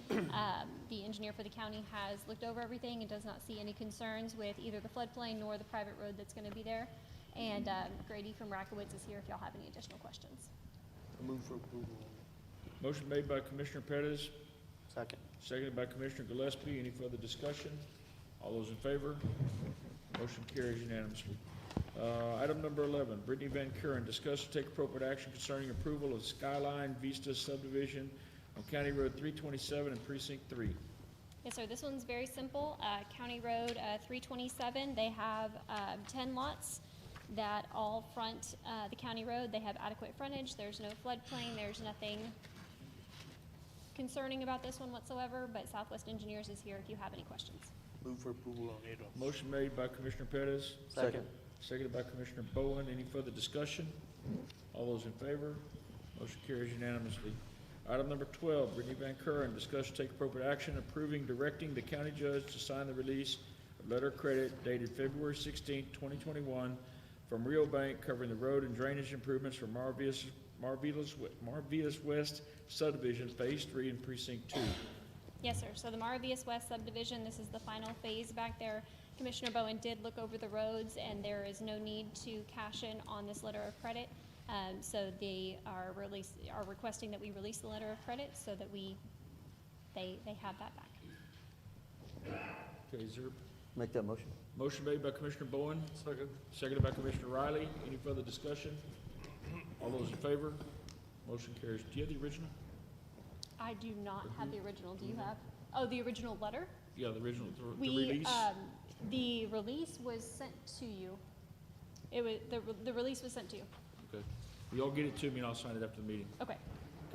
the engineer for the county has looked over everything and does not see any concerns with either the floodplain nor the private road that's gonna be there. And, Grady from Rackowitz is here if y'all have any additional questions. I move for approval. Motion made by Commissioner Pettis, Second. seconded by Commissioner Gillespie. Any further discussion? All those in favor? Motion carries unanimously. Item number 11, Brittany Van Curren, discuss and take appropriate action concerning approval of Skyline Vista subdivision on County Road 327 in Precinct 3. Yes, sir. This one's very simple. County Road 327, they have 10 lots that all front the county road. They have adequate frontage. There's no floodplain. There's nothing concerning about this one whatsoever, but Southwest Engineers is here if you have any questions. Move for approval on it. Motion made by Commissioner Pettis, Second. seconded by Commissioner Bowen. Any further discussion? All those in favor? Motion carries unanimously. Item number 12, Brittany Van Curren, discuss and take appropriate action approving, directing the county judge to sign the release of letter of credit dated February 16, 2021 from Rio Bank covering the road and drainage improvements for Marvias West subdivision, Phase 3 in Precinct 2. Yes, sir. So the Marvias West subdivision, this is the final phase back there. Commissioner Bowen did look over the roads, and there is no need to cash in on this letter of credit. So they are requesting that we release the letter of credit so that they have that back. Okay, is there Make that motion. motion made by Commissioner Bowen, Second. seconded by Commissioner Riley? Any further discussion? All those in favor? Motion carries. Do you have the original? I do not have the original. Do you have? Oh, the original letter? Yeah, the original, the We, release? the release was sent to you. It was, the release was sent to you. Okay. Will y'all get it to me and I'll sign it after the meeting? Okay.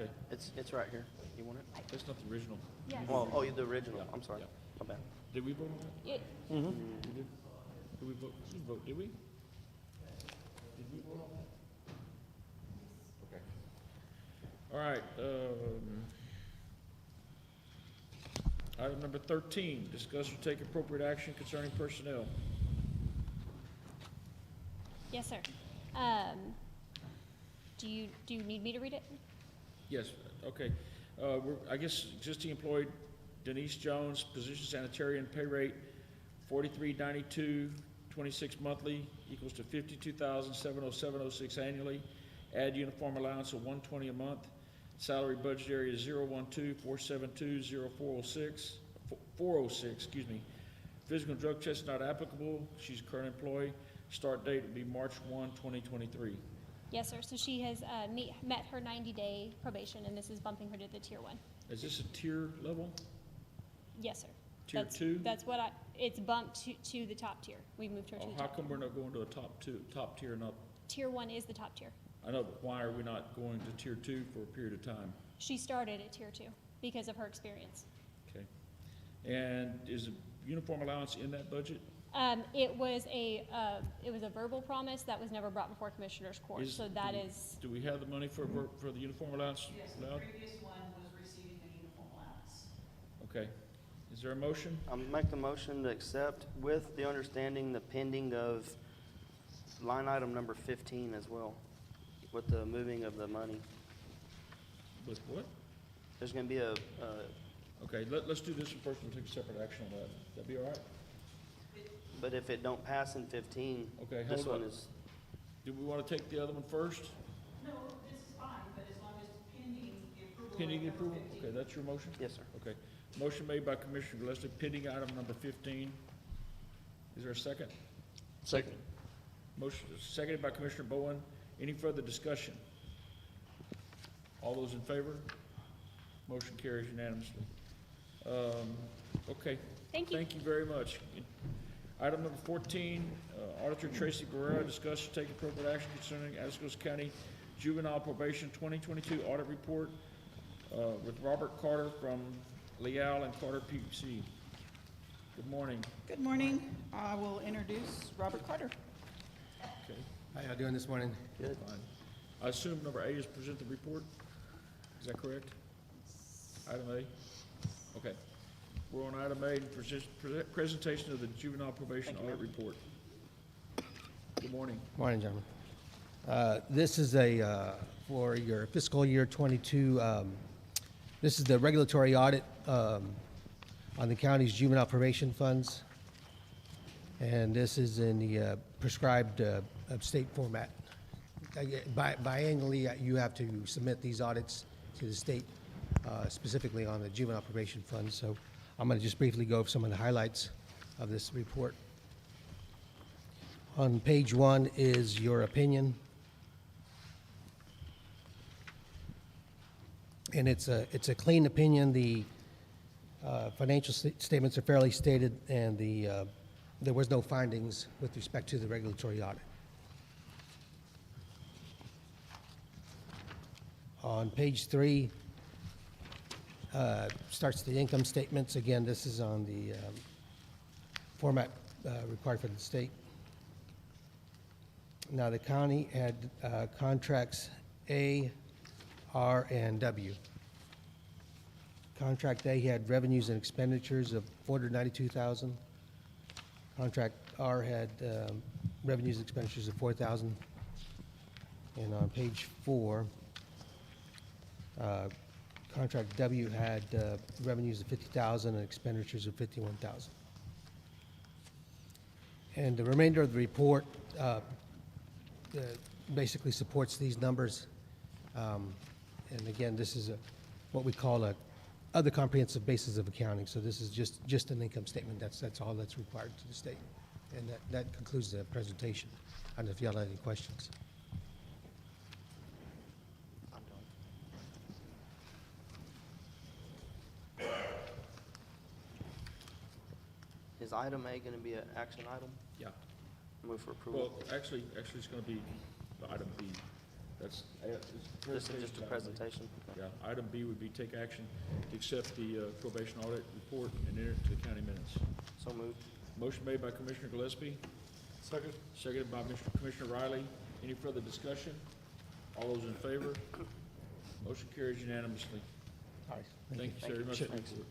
Okay. It's right here. You want it? That's not the original. Yes. Oh, the original. Yeah, I'm sorry. yeah. My bad. Did we vote on that? It, We did? Did we vote? We didn't vote, did we? Did we vote on that? Okay. All right, item number 13, discuss or take appropriate action concerning personnel. yes, sir. Do you need me to read it? Yes, okay. I guess existing employee Denise Jones, position sanitarian, pay rate $43.92, 26 monthly, equals to $52,707.06 annually. Add uniform allowance of $120 a month. Salary budget area is 012-472-0406, excuse me. Physical and drug test not applicable. She's a current employee. Start date would be March 1, 2023. Yes, sir. So she has met her 90-day probation, and this is bumping her to the tier 1. Is this a tier level? Yes, sir. Tier That's, 2? That's what it's bumped to the top tier. We moved her to Oh, the how top come tier. we're not going to a top tier, not, Tier 1 is the top tier. I know, but why are we not going to tier 2 for a period of time? She started at tier 2 because of her experience. Okay. And is a uniform allowance in that budget? It was a verbal promise that was never brought before Commissioners Court, Is- so that is, Do we have the money for the uniform allowance? Yes, the allowed? previous one was receiving a uniform allowance. Okay. Is there a motion? I'll make the motion to accept with the understanding the pending of line item number 15 as well, with the moving of the money. With what? There's gonna be a, Okay, let's do this one first and take a separate action on that. That'd be all right? but if it don't pass in 15, Okay, this hold one on. is, Do we want to take the other one first? No, this is fine, but as long as pending the approval. Pending of number approval? 15. Okay, that's your motion? yes, sir. Okay. Motion made by Commissioner Gillespie, pending item number 15. Is there a second? Second. Motion seconded by Commissioner Bowen. Any further discussion? All those in favor? Motion carries unanimously. Okay. thank you. Thank you very much. Item number 14, Auditor Tracy Guerrero, discuss or take appropriate action concerning Atascosa County Juvenile Probation 2022 Audit Report with Robert Carter from Leal and Carter PC. Good morning. Good morning. I will introduce Robert Carter. Okay, How y'all doing this morning? Good. fine. I assume number A is present the report? Is that correct? Item A? Okay. We're on item A, presentation of the Juvenile Probation Audit Report. Good morning. Morning, gentlemen. This is for your fiscal year 22, this is the regulatory audit on the county's juvenile probation funds. And this is in the prescribed state format. Biannually, you have to submit these audits to the state, specifically on the juvenile probation funds. So I'm going to just briefly go over some of the highlights of this report. On page 1 is your opinion. And it's a clean opinion. The financial statements are fairly stated, and there was no findings with respect to the regulatory audit. On page 3, starts the income statements. Again, this is on the format required for the state. Now, the county had contracts A, R, and W. Contract A had revenues and expenditures of $492,000. Contract R had revenues and expenditures of $4,000. And on page 4, contract W had revenues of $50,000 and expenditures of $51,000. And the remainder of the report basically supports these numbers. And again, this is what we call a other comprehensive basis of accounting. So this is just an income statement. That's all that's required to the state. And that concludes the presentation. I don't know if y'all have any questions. I'm done. Is item A gonna be an action item? Yeah. Move for approval. Well, actually, it's gonna be item B. That's. This is just a presentation. Yeah, item B would be take action to accept the probation audit report and enter it to the county minutes. So moved. Motion made by Commissioner Gillespie, Second? seconded by Commissioner Riley. Any further discussion? All those in favor? Motion carries unanimously. Thank you very much for the report.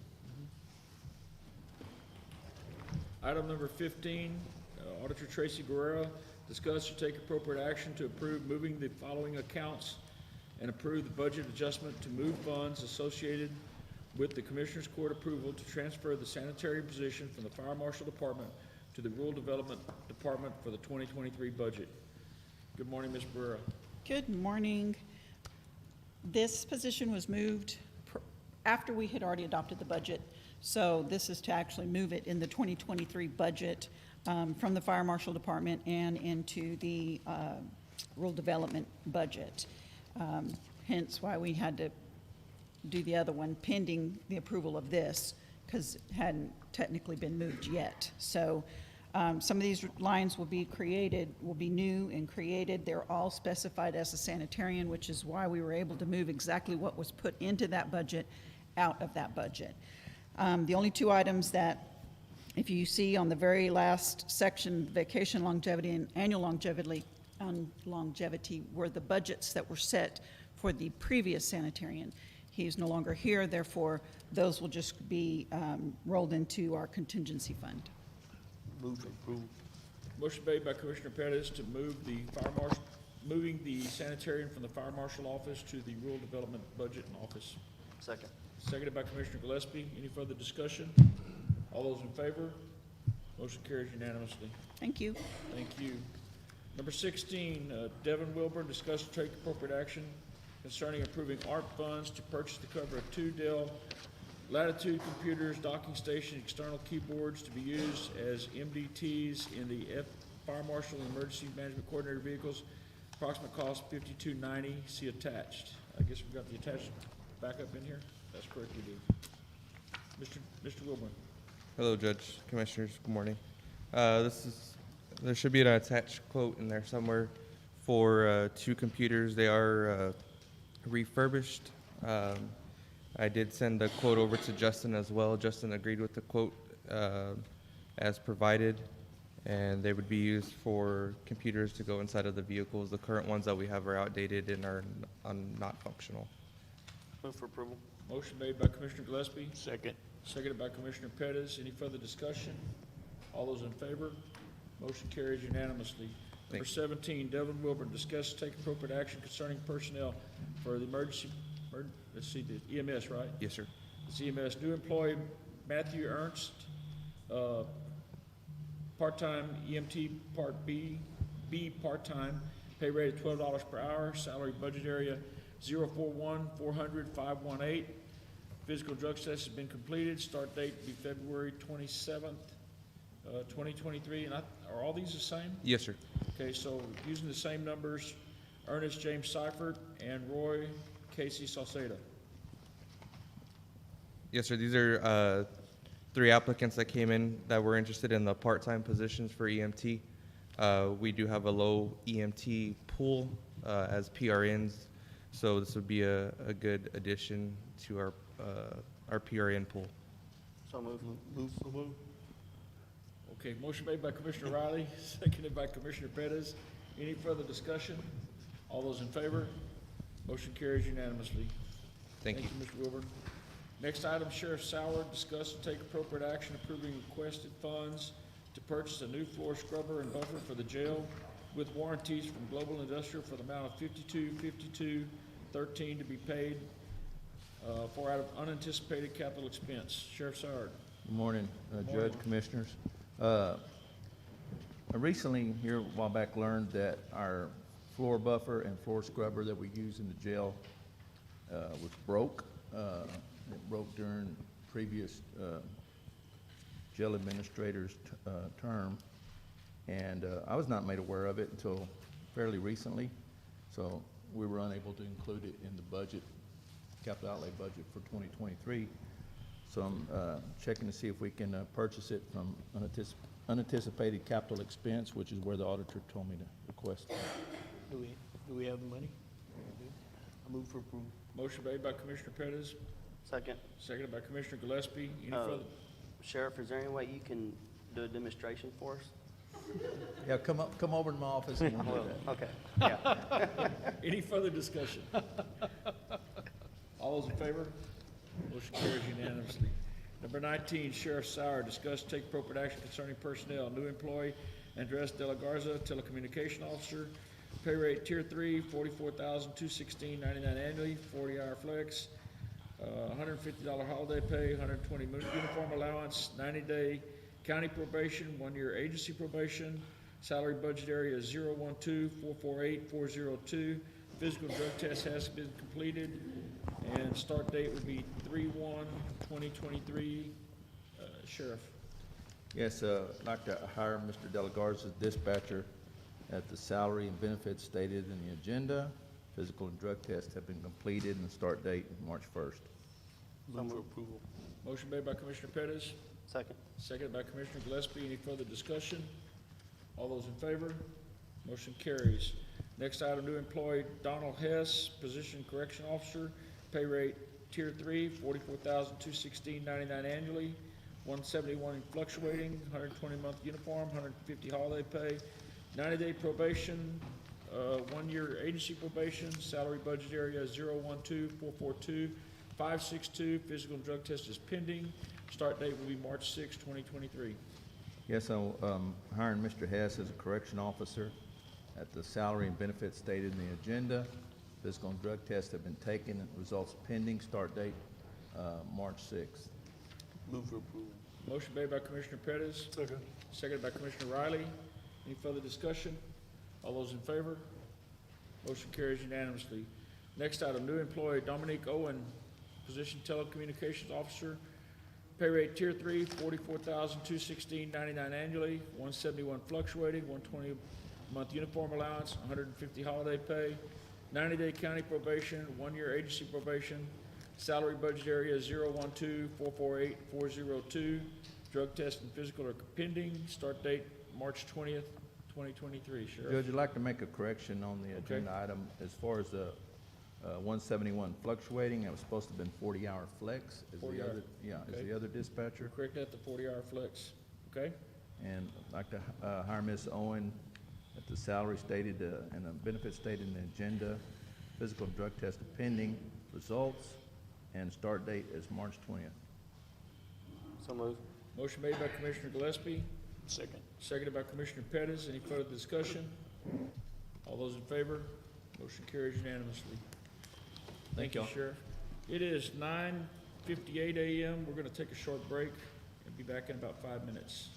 Item number 15, Auditor Tracy Guerrero, discuss or take appropriate action to approve moving the following accounts and approve the budget adjustment to move funds associated with the Commissioners Court approval to transfer the sanitary position from the Fire Marshal Department to the Rural Development Department for the 2023 budget. Good morning, Ms. Guerrero. Good morning. This position was moved after we had already adopted the budget. So this is to actually move it in the 2023 budget from the Fire Marshal Department and into the Rural Development budget. Hence why we had to do the other one pending the approval of this, because it hadn't technically been moved yet. So some of these lines will be created, will be new and created. They're all specified as a sanitarian, which is why we were able to move exactly what was put into that budget out of that budget. The only two items that, if you see on the very last section, vacation longevity and annual longevity were the budgets that were set for the previous sanitarian. He is no longer here, therefore, those will just be rolled into our contingency fund. Move for approval. Motion made by Commissioner Pettis to move the moving the sanitarian from the Fire Marshal office to the Rural Development Budget and Office. Second. Seconded by Commissioner Gillespie. Any further discussion? All those in favor? Motion carries unanimously. Thank you. Thank you. Number 16, Devin Wilburn, discuss and take appropriate action concerning approving ARP funds to purchase the cover of 2 Dell Latitude computers, docking station, external keyboards to be used as MDTs in the Fire Marshal and Emergency Management Coordinator vehicles. Approximate cost $52.90. See attached. I guess we've got the attached backup in here. That's correct, we do. Mr. Wilburn. Hello, Judge, Commissioners, good morning. There should be an attached quote in there somewhere for 2 computers. They are refurbished. I did send the quote over to Justin as well. Justin agreed with the quote as provided, and they would be used for computers to go inside of the vehicles. The current ones that we have are outdated and are not functional. Move for approval. Motion made by Commissioner Gillespie. Second. Seconded by Commissioner Pettis. Any further discussion? All those in favor? Motion carries unanimously. Number 17, Devin Wilburn, discuss and take appropriate action concerning personnel for the let's see, the EMS, right? Yes, sir. It's EMS. New employee Matthew Ernst, part-time EMT Part B part-time, pay rate of $12 per hour, salary budget area 041-400-518. Physical drug test has been completed. Start date will be February 27th, 2023. And are all these the same? Yes, sir. Okay, so using the same numbers, Ernest James Seifert and Roy Casey Salcedo. Yes, sir. These are 3 applicants that came in that were interested in the part-time positions for EMT. We do have a low EMT pool as PRNs, so this would be a good addition to our PRN pool. So move. Move. Okay, motion made by Commissioner Riley, seconded by Commissioner Pettis. Any further discussion? All those in favor? Motion carries unanimously. Thank you. Mr. Wilburn. Next item, Sheriff Soward, discuss and take appropriate action approving requested funds to purchase a new floor scrubber and buffer for the jail with warranties from Global Industrial for the amount of $52.13 to be paid for out of unanticipated capital expense. Sheriff Soward. Good morning, Judge, Commissioners. I recently, here a while back, learned that our floor buffer and floor scrubber that we use in the jail was broke. It broke during previous jail administrator's term, and I was not made aware of it until fairly recently, so we were unable to include it in the budget, capital outlay budget for 2023. So I'm checking to see if we can purchase it from unanticipated capital expense, which is where the auditor told me to request. Do we have the money? I move for approval. Motion made by Commissioner Pettis, Second. seconded by Commissioner Gillespie. Any further? Sheriff, is there any way you can do a demonstration for us? Yeah, come over to my office and we'll do that. Okay, yeah. Any further discussion? All those in favor? Motion carries unanimously. Number 19, Sheriff's Salary. Discuss, take appropriate action concerning personnel. New employee, Andres De La Garza, telecommunication officer. Pay rate Tier 3, $44,216.99 annually, 40-hour flex, $150 holiday pay, 120 uniform allowance, 90-day county probation, 1-year agency probation. Salary budget area is 012-448-402. Physical drug test has been completed, and start date would be 3/1/2023. Sheriff. Yes, I'd like to hire Mr. De La Garza, dispatcher, at the salary and benefits stated in the agenda. Physical and drug tests have been completed, and the start date is March 1st. Move for approval. Motion made by Commissioner Pettis, Second. seconded by Commissioner Gillespie. Any further discussion? All those in favor? Motion carries. Next item, new employee Donald Hess, position correction officer, pay rate Tier 3, $44,216.99 annually, 171 in fluctuating, 120-month uniform, 150 holiday pay, 90-day probation, 1-year agency probation. Salary budget area 012-442-562. Physical and drug test is pending. Start date will be March 6, 2023. Yes, I'm hiring Mr. Hess as a correction officer at the salary and benefits stated in the agenda. Physical and drug tests have been taken and results pending. Start date, March 6th. Move for approval. Motion made by Commissioner Pettis, Second. seconded by Commissioner Riley. Any further discussion? All those in favor? Motion carries unanimously. Next item, new employee Dominique Owen, position telecommunications officer, pay rate Tier 3, $44,216.99 annually, 171 fluctuating, 120-month uniform allowance, 150 holiday pay, 90-day county probation, 1-year agency probation. Salary budget area 012-448-402. Drug test and physical are pending. Start date March 20th, 2023. Sheriff. Judge, I'd like to make a correction on the agenda item as far as the 171 fluctuating. It was supposed to have been 40-hour flex. Is 40 the hour. other, yeah, Okay. is the other dispatcher. Correct that, the 40-hour flex. Okay? And I'd like to hire Ms. Owen at the salary stated and the benefits stated in the agenda. Physical and drug test are pending. Results and start date is March 20th. So moved. Motion made by Commissioner Gillespie, Second. seconded by Commissioner Pettis. Any further discussion? All those in favor? Motion carries unanimously. Thank you, Sheriff. It is 9:58 a.m. We're going to take a short break and be back in about 5 minutes.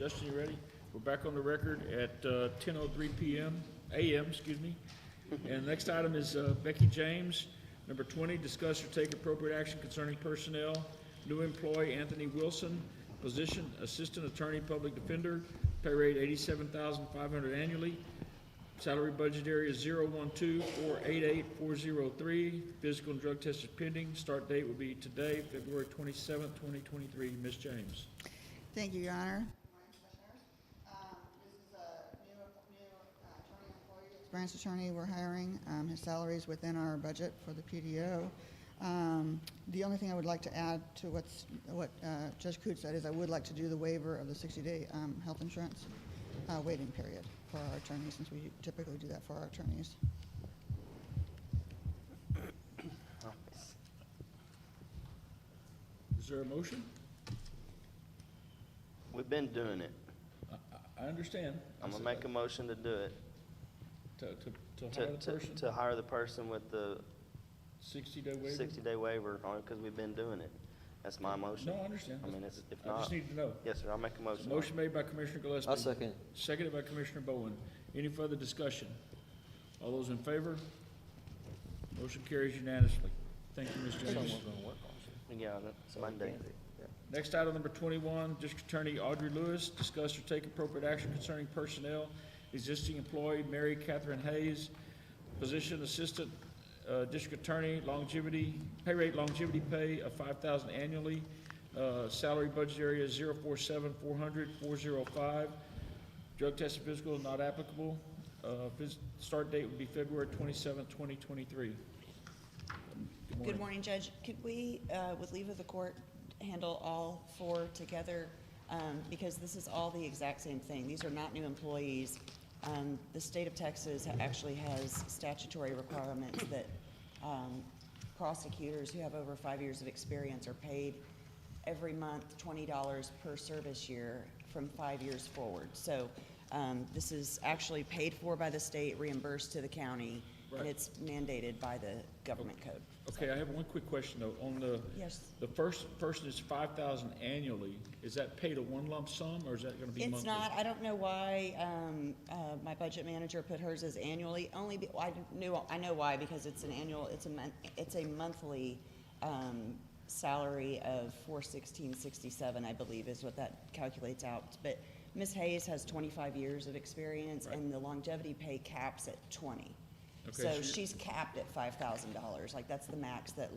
Justin, you ready? We're back on the record at 10:03 a.m., excuse me. And next item is Becky James. Number 20, discuss or take appropriate action concerning personnel. New employee Anthony Wilson, position Assistant Attorney Public Defender, pay rate $87,500 annually. Salary budget area 012-488-403. Physical and drug test is pending. Start date will be today, February 27th, 2023. Ms. James. Thank you, Your Honor. This is a new attorney employee, experienced attorney we're hiring. His salary is within our budget for the PDO. The only thing I would like to add to what Judge Coote said is I would like to do the waiver of the 60-day health insurance waiting period for our attorneys, since we typically do that for our attorneys. Is there a motion? We've been doing it. I understand. I'm gonna make a motion to do it. To hire the person? To hire the person with the 60-day waiver? 60-day waiver, because we've been doing it. That's my motion. No, I understand. I mean, if I not. just need to know. Yes, sir, I'll make a motion. Motion made by Commissioner Gillespie. I'll second. Seconded by Commissioner Bowen. Any further discussion? All those in favor? Motion carries unanimously. Thank you, Ms. James. Yeah, that's Monday. Next item, number 21, District Attorney Audrey Lewis, discuss or take appropriate action concerning personnel. Existing employee Mary Catherine Hayes, position Assistant District Attorney, longevity, pay rate longevity pay of $5,000 annually. Salary budget area 047-400-405. Drug test and physical not applicable. Start date would be February 27th, 2023. Good morning, Judge. Could we, with leave of the court, handle all four together? Because this is all the exact same thing. These are not new employees. The state of Texas actually has statutory requirements that prosecutors who have over 5 years of experience are paid every month $20 per service year from 5 years forward. So this is actually paid for by the state, reimbursed to the county, and it's mandated by the government code. Okay, I have one quick question though. On the first person is $5,000 annually. Is that paid a one lump sum, or is that going to be monthly? It's not. I don't know why my budget manager put hers as annually. I know why, because it's an annual. It's a monthly salary of $416.67, I believe, is what that calculates out. But Ms. Hayes has 25 years of experience, and the longevity pay caps at 20. Okay, So she's capped at $5,000. Like, that's the max that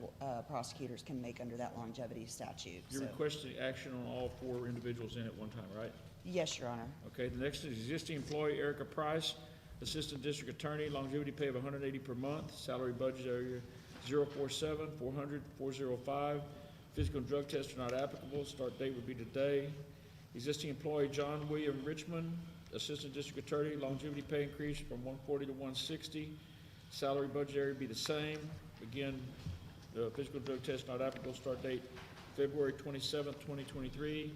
prosecutors can make under that longevity statute. You're So- requesting action on all four individuals in at one time, right? Yes, Your Honor. Okay, the next is existing employee Erica Price, Assistant District Attorney, longevity pay of $180 per month, salary budget area 047-400-405. Physical and drug tests are not applicable. Start date would be today. Existing employee John William Richmond, Assistant District Attorney, longevity pay increase from $140 to $160. Salary budget area would be the same. Again, the physical and drug test not applicable. Start date February 27th, 2023.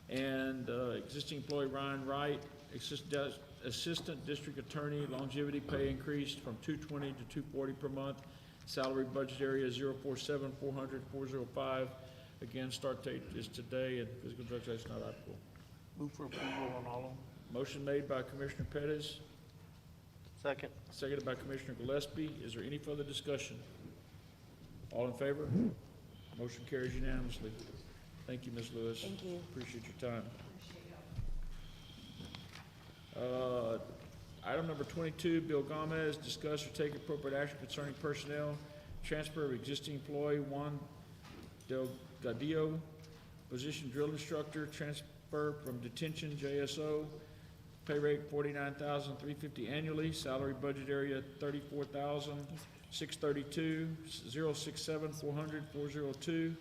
And existing employee Ryan Wright, Assistant District Attorney, longevity pay increased from $220 to $240 per month. Salary budget area 047-400-405. Again, start date is today, and physical drug test not applicable. Move for approval on all of them. Motion made by Commissioner Pettis, Second. seconded by Commissioner Gillespie. Is there any further discussion? All in favor? Motion carries unanimously. Thank you, Ms. Lewis. Thank you. Appreciate your time. Item number 22, Bill Gomez, discuss or take appropriate action concerning personnel, transfer of existing employee Juan Delgadillo, position drill instructor, transfer from detention JSO, pay rate $49,350 annually, salary budget area $34,632, 067-400-402,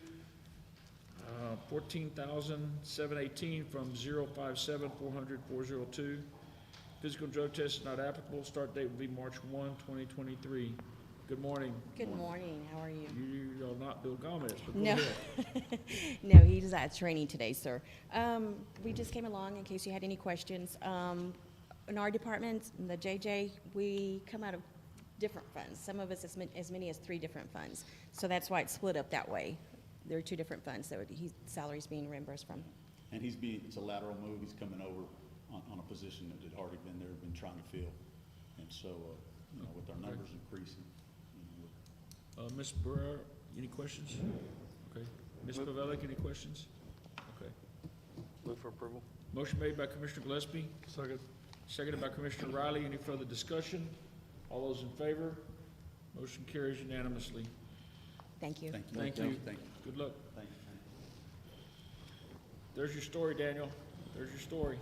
$14,718 from 057-400-402. Physical drug test is not applicable. Start date will be March 1, 2023. Good morning. Good morning. How are you? You are not Bill Gomez, but go No. ahead. No, he's at training today, sir. We just came along in case you had any questions. In our department, in the JJ, we come out of different funds. Some of us as many as 3 different funds. So that's why it's split up that way. There are 2 different funds that salaries being reimbursed from. And it's a lateral move, he's coming over on a position that had already been there, been trying to fill. And so, you know, with our numbers increasing, you know, Ms. Barrera, any questions? Okay. Ms. Pavelic, any questions? Okay. Move for approval. Motion made by Commissioner Gillespie, Second. seconded by Commissioner Riley. Any further discussion? All those in favor? Motion carries unanimously. Thank you. thank you. Thank you. Thank you. Good luck. Thank you. There's your story, Daniel. There's your story.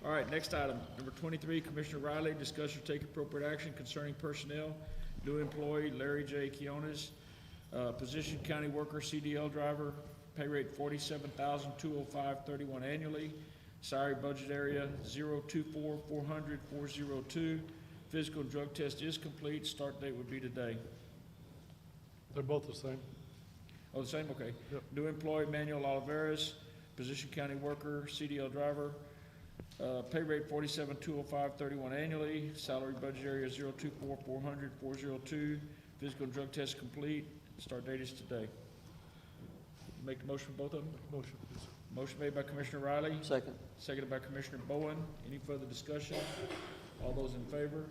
All right, next item, number 23, Commissioner Riley, discuss or take appropriate action concerning personnel. New employee Larry J. Quiones, position county worker, CDL driver, pay rate $47,205.31 annually. Salary budget area 024-400-402. Physical and drug test is complete. Start date would be today. They're both the same. Oh, the same, okay. Yep. New employee Manuel Oliveras, position county worker, CDL driver, pay rate $47,205.31 annually. Salary budget area 024-400-402. Physical and drug test complete. Start date is today. Make the motion for both of them? Motion, please. Motion made by Commissioner Riley, Second. seconded by Commissioner Bowen. Any further discussion? All those in favor?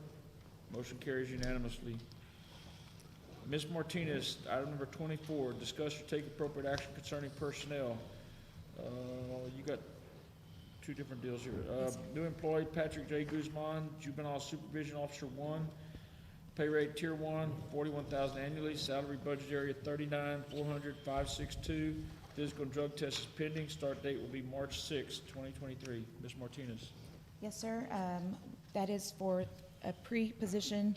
Motion carries unanimously. Ms. Martinez, item number 24, discuss or take appropriate action concerning personnel. You got two different deals here. New employee Patrick J. Guzman, Juvenile Supervision Officer 1, pay rate Tier 1, $41,000 annually. Salary budget area $39,400,562. Physical and drug test is pending. Start date will be March 6, 2023. Ms. Martinez. Yes, sir. That is for a pre-position.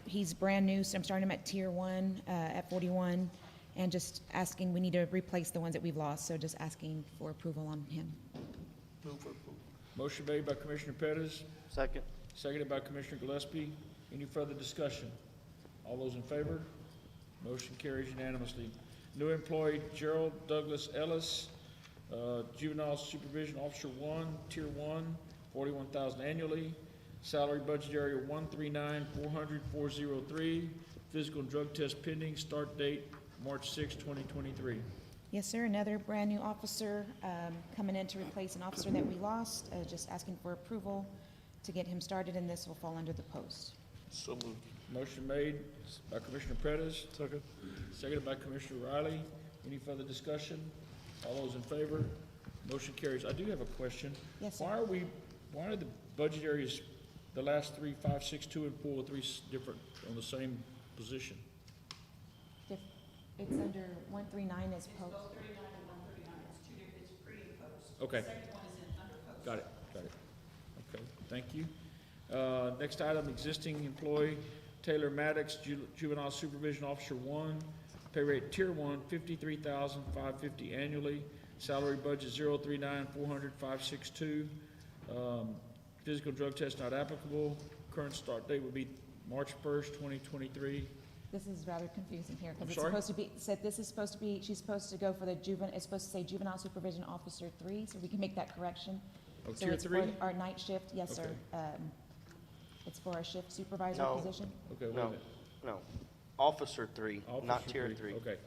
He's brand new, so I'm starting him at Tier 1 at 41, and just asking, we need to replace the ones that we've lost, so just asking for approval on him. Move for approval. Motion made by Commissioner Pettis, Second. seconded by Commissioner Gillespie. Any further discussion? All those in favor? Motion carries unanimously. New employee Gerald Douglas Ellis, Juvenile Supervision Officer 1, Tier 1, $41,000 annually. Salary budget area $139,400,403. Physical and drug test pending. Start date March 6, 2023. Yes, sir. Another brand-new officer coming in to replace an officer that we lost. Just asking for approval to get him started, and this will fall under the post. So moved. Motion made by Commissioner Pettis, Second. seconded by Commissioner Riley. Any further discussion? All those in favor? Motion carries. I do have a question. Yes, sir. Why are the budget areas, the last three, 5, 6, 2, and 403 different on the same position? It's under 139 as post. Both 39 and 139, it's two different, it's pre and post. Okay. The second one is in under post. Got it. Okay, thank you. Next item, existing employee Taylor Maddox, Juvenile Supervision Officer 1, pay rate Tier 1, $53,550 annually. Salary budget $039,400,562. Physical drug test not applicable. Current start date would be March 1st, 2023. This is rather confusing here, I'm because it's sorry? supposed to be, said this is supposed to be, she's supposed to go for the it's supposed to say Juvenile Supervision Officer 3, so we can make that correction. Oh, So Tier it's 3? for our night shift, yes, sir. Okay. It's for our shift supervisor No. position. Okay, wait a No, minute. no. Officer 3, not Officer Tier 3. Okay.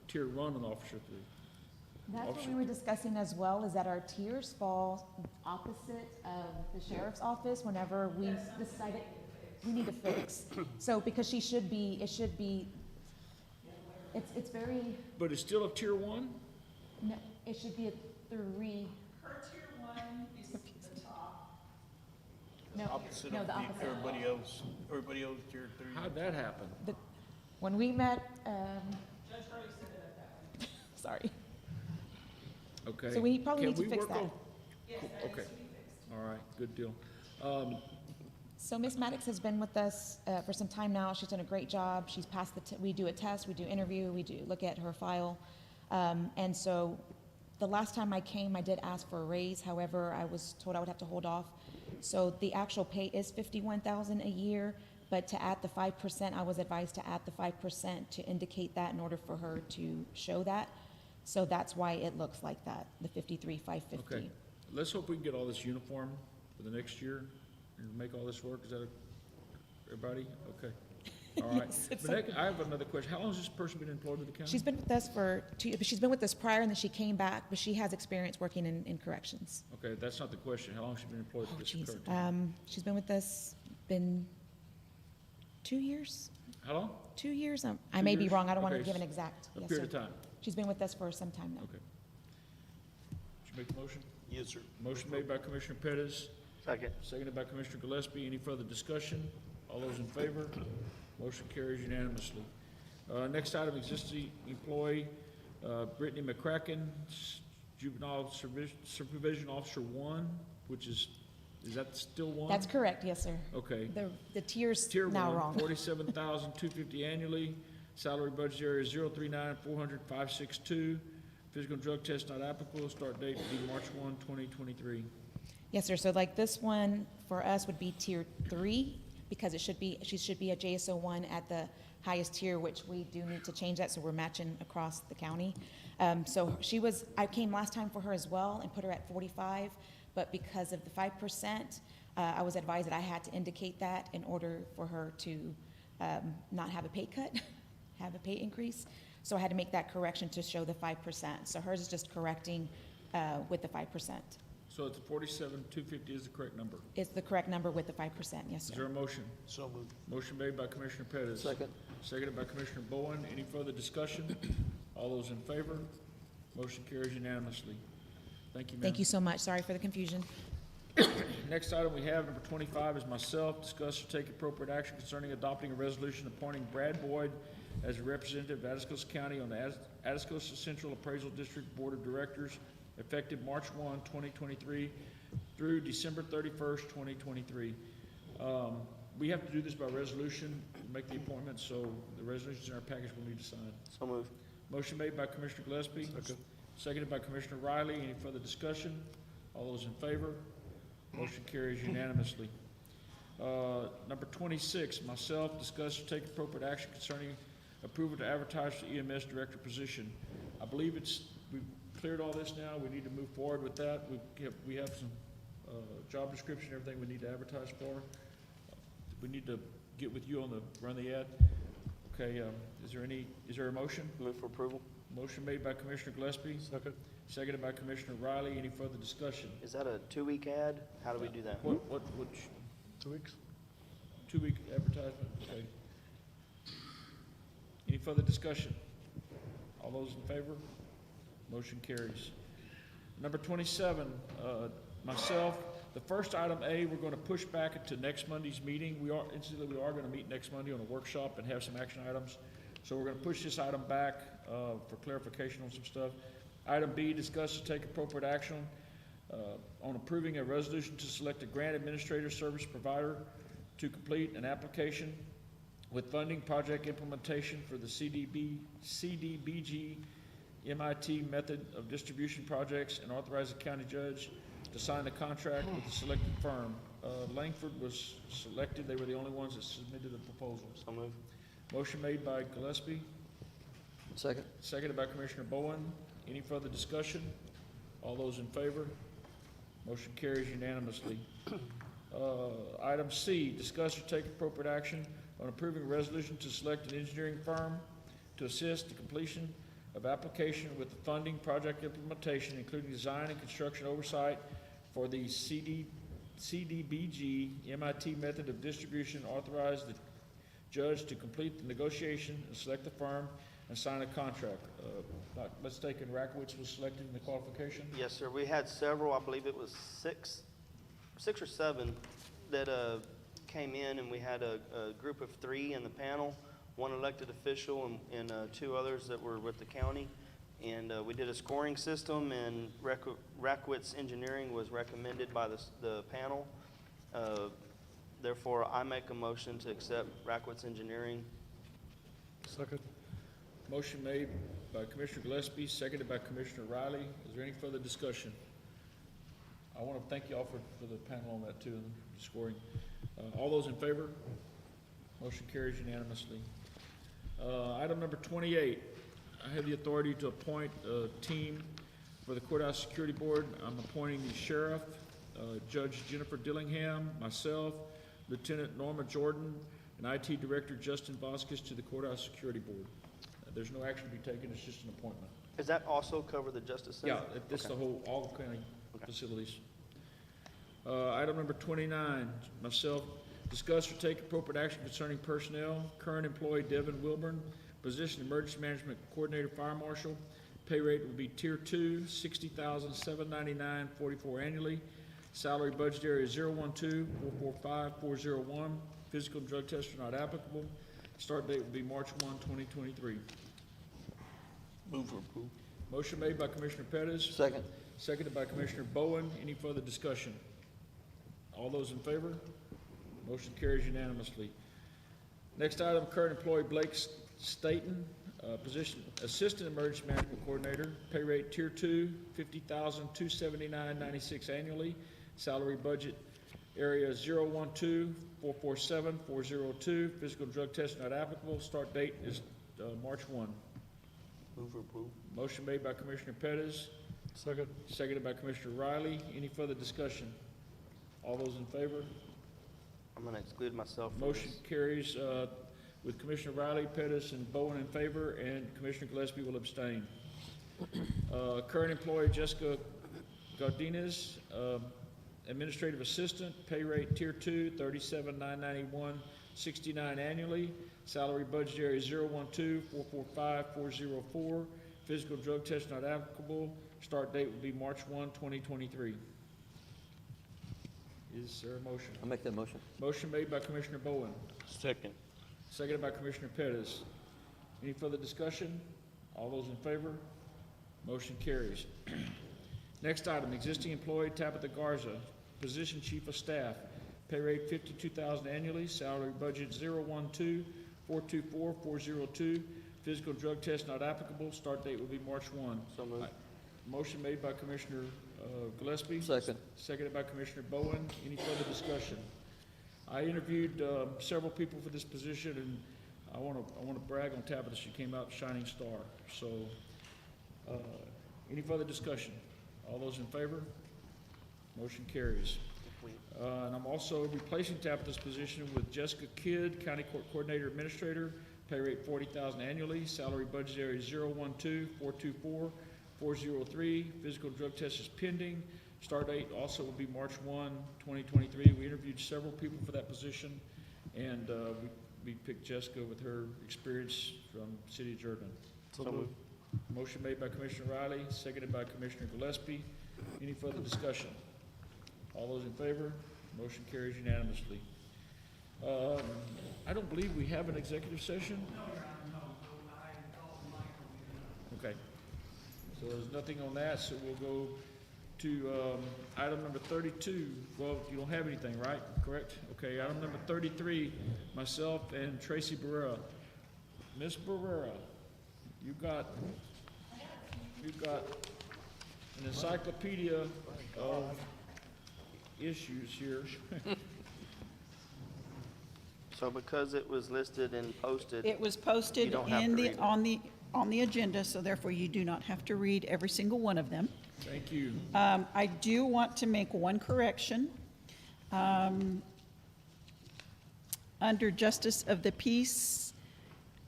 Tier 1 and Officer 3. That's what Officer- we were discussing as well, is that our tiers fall opposite of the sheriff's office whenever we decided we need to fix. So, because she should be, it's very, But it's still a Tier 1? no, it should be a 3. Her tier 1 is the top. No, Opposite no, of the opposite. everybody else Tier 3. How'd that happen? When we met, Judge Hurley set it up that way. sorry. Okay. So we probably Can need to we fix work that. on- Yes, that Okay. needs to be fixed. All right, good deal. So Ms. Maddox has been with us for some time now. She's done a great job. She's passed we do a test, we do interview, we do look at her file. And so the last time I came, I did ask for a raise. However, I was told I would have to hold off. So the actual pay is $51,000 a year, but to add the 5%, I was advised to add the 5% to indicate that in order for her to show that. So that's why it looks like that, the $53,550. Okay, let's hope we can get all this uniform for the next year and make all this work. Is that everybody? Okay. All right. Yes, it's But I have another question. How long has this person been employed with the county? She's been with us she's been with us prior, and then she came back, but she has experience working in corrections. Okay, that's not the question. How long has she been employed with this Jeez. current time? She's been with us, 2 years? How long? 2 years? I 2 may be years? wrong, I don't want to Okay, give an exact. A Yes, period sir. of time. She's been with us for some time now. Okay. Did you make the motion? Yes, sir. Motion made by Commissioner Pettis, Second. seconded by Commissioner Gillespie. Any further discussion? All those in favor? Motion carries unanimously. Next item, existing employee, Brittany McCracken, Juvenile Supervision Officer 1, which is that still 1? That's correct, yes, sir. Okay. The tier's Tier now 1, wrong. $47,250 annually. Salary budget area is 039-400-562. Physical and drug test not applicable. Start date would be March 1, 2023. Yes, sir. So like this one for us would be tier 3 because she should be a JSO 1 at the highest tier, which we do need to change that, so we're matching across the county. So I came last time for her as well and put her at 45, but because of the 5%, I was advised that I had to indicate that in order for her to not have a pay cut, have a pay increase. So I had to make that correction to show the 5%. So hers is just correcting with the 5%. So it's 47,250 is the correct number. It's the correct number with the 5%, yes, Is sir. there a motion? So moved. Motion made by Commissioner Pettis. Second. Seconded by Commissioner Bowen. Any further discussion? All those in favor? Motion carries unanimously. Thank you, ma'am. Thank you so much. Sorry for the confusion. Next item we have, number 25, is myself. Discuss or take appropriate action concerning adopting a resolution appointing Brad Boyd as a representative of Atascosa County on the Atascosa Central Appraisal District Board of Directors, effective March 1, 2023 through December 31st, 2023. We have to do this by resolution, make the appointment, so the resolutions in our package will need to sign. So moved. Motion made by Commissioner Gillespie. Seconded by Commissioner Riley. Any further discussion? All those in favor? Motion carries unanimously. Number 26, myself, discuss or take appropriate action concerning approval to advertise for EMS director position. I believe we've cleared all this now. We need to move forward with that. We have some job description, everything we need to advertise for. We need to get with you run the ad. Okay, is there a motion? Move for approval. Motion made by Commissioner Gillespie. Second. Seconded by Commissioner Riley. Any further discussion? Is that a 2-week ad? How do we do that? Which 2 weeks? 2-week advertisement? Okay. Any further discussion? All those in favor? Motion carries. Number 27, myself, the first item A, we're going to push back into next Monday's meeting. We are going to meet next Monday on a workshop and have some action items. So we're going to push this item back for clarification on some stuff. Item B, discuss and take appropriate action on approving a resolution to select a grant administrator service provider to complete an application with funding project implementation for the CDBG MIT method of distribution projects and authorize the county judge to sign the contract with the selected firm. Langford was selected. They were the only ones that submitted the proposal. So moved. Motion made by Gillespie. Second. Seconded by Commissioner Bowen. Any further discussion? All those in favor? Motion carries unanimously. Item C, discuss or take appropriate action on approving a resolution to select an engineering firm to assist the completion of application with the funding project implementation, including design and construction oversight for the CDBG MIT method of distribution. Authorize the judge to complete the negotiation and select the firm and sign a contract. Let's take in Rakowitz was selected in the qualification. Yes, sir. We had several, I believe it was six or seven that came in, and we had a group of 3 in the panel, 1 elected official and 2 others that were with the county. And we did a scoring system, and Rakowitz Engineering was recommended by the panel. Therefore, I make a motion to accept Rakowitz Engineering. Second. Motion made by Commissioner Gillespie, seconded by Commissioner Riley. Is there any further discussion? I want to thank you all for the panel on that too, and the scoring. All those in favor? Motion carries unanimously. Item number 28, I have the authority to appoint a team for the Courthouse Security Board. I'm appointing the sheriff, Judge Jennifer Dillingham, myself, Lieutenant Norma Jordan, and IT Director Justin Vasquez to the Courthouse Security Board. There's no action to be taken, it's just an appointment. Does that also cover the Justice Center? Yeah, it's the Okay. whole, all county Okay. facilities. Item number 29, myself, discuss or take appropriate action concerning personnel. Current employee Devin Wilburn, position Emergency Management Coordinator Fire Marshal. Pay rate will be Tier 2, $60,799.44 annually. Salary budget area 012-445-401. Physical and drug tests are not applicable. Start date will be March 1, 2023. Move for approval. Motion made by Commissioner Pettis. Second. Seconded by Commissioner Bowen. Any further discussion? All those in favor? Motion carries unanimously. Next item, current employee Blake Staten, position Assistant Emergency Management Coordinator. Pay rate Tier 2, $50,279.96 annually. Salary budget area 012-447-402. Physical drug test not applicable. Start date is March 1. Move for approval. Motion made by Commissioner Pettis. Second. Seconded by Commissioner Riley. Any further discussion? All those in favor? I'm gonna exclude myself from Motion this. carries with Commissioner Riley, Pettis, and Bowen in favor, and Commissioner Gillespie will abstain. Current employee Jessica Godinez, Administrative Assistant, pay rate Tier 2, $37,991.69 annually. Salary budget area 012-445-404. Physical drug test not applicable. Start date will be March 1, 2023. Is there a motion? I'll make that motion. Motion made by Commissioner Bowen, Second. seconded by Commissioner Pettis. Any further discussion? All those in favor? Motion carries. Next item, existing employee Tabitha Garza, position Chief of Staff, pay rate $52,000 annually, salary budget 012-424-402, physical drug test not applicable, start date will be March 1. So moved. Motion made by Commissioner Gillespie. Second. Seconded by Commissioner Bowen. Any further discussion? I interviewed several people for this position, and I want to brag on Tabitha. She came out shining star. So, any further discussion? All those in favor? Motion carries. And I'm also replacing Tabitha's position with Jessica Kidd, County Court Coordinator Administrator, pay rate $40,000 annually, salary budget area 012-424-403, physical drug test is pending, start date also will be March 1, 2023. We interviewed several people for that position, and we picked Jessica with her experience from City of Jordan. So moved. Motion made by Commissioner Riley, seconded by Commissioner Gillespie. Any further discussion? All those in favor? Motion carries unanimously. I don't believe we have an executive session. Okay. So there's nothing on that, so we'll go to item number 32. Well, you don't have anything, right? Correct? Okay, item number 33, myself and Tracy Barrera. Ms. Barrera, you got an encyclopedia of issues here. So because it was listed and posted. It was You posted don't have in to the, read it. on the agenda, so therefore you do not have to read every single one of them. Thank you. I do want to make one correction. Under Justice of the Peace,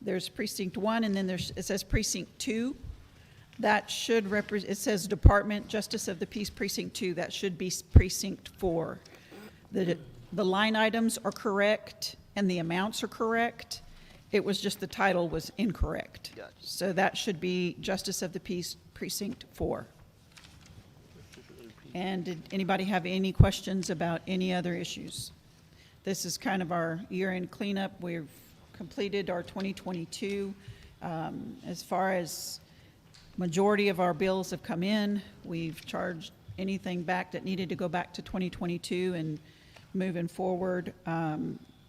there's Precinct 1, and then it says Precinct 2. That should it says Department Justice of the Peace Precinct 2. That should be Precinct 4. The line items are correct and the amounts are correct. It was just the title was incorrect. Gotcha. So that should be Justice of the Peace Precinct 4. And did anybody have any questions about any other issues? This is kind of our year-end cleanup. We've completed our 2022. As far as majority of our bills have come in, we've charged anything back that needed to go back to 2022, and moving forward,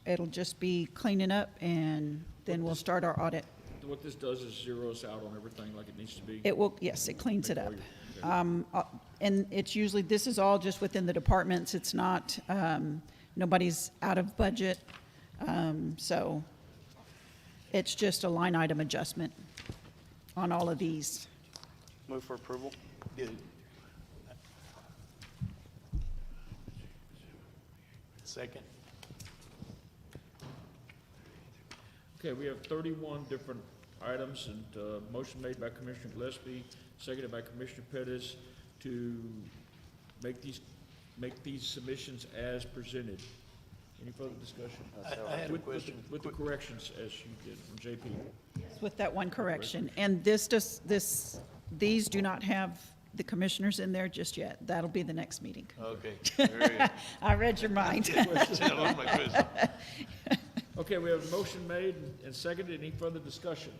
it'll just be cleaning up, and then we'll start our audit. What this does is zeroes out on everything like it needs to be. It will, yes, it cleans it up. Okay. And it's usually, this is all just within the departments. It's not, nobody's out of budget. So it's just a line item adjustment on all of these. Move for approval. Second. Okay, we have 31 different items, and motion made by Commissioner Gillespie, seconded by Commissioner Pettis to make these submissions as presented. Any further discussion? I had a question. With the corrections as you did from JP. With that one correction. And these do not have the commissioners in there just yet. That'll be the next meeting. Okay. Very good. I read your mind. That was my question. Okay, we have a motion made and seconded. Any further discussion?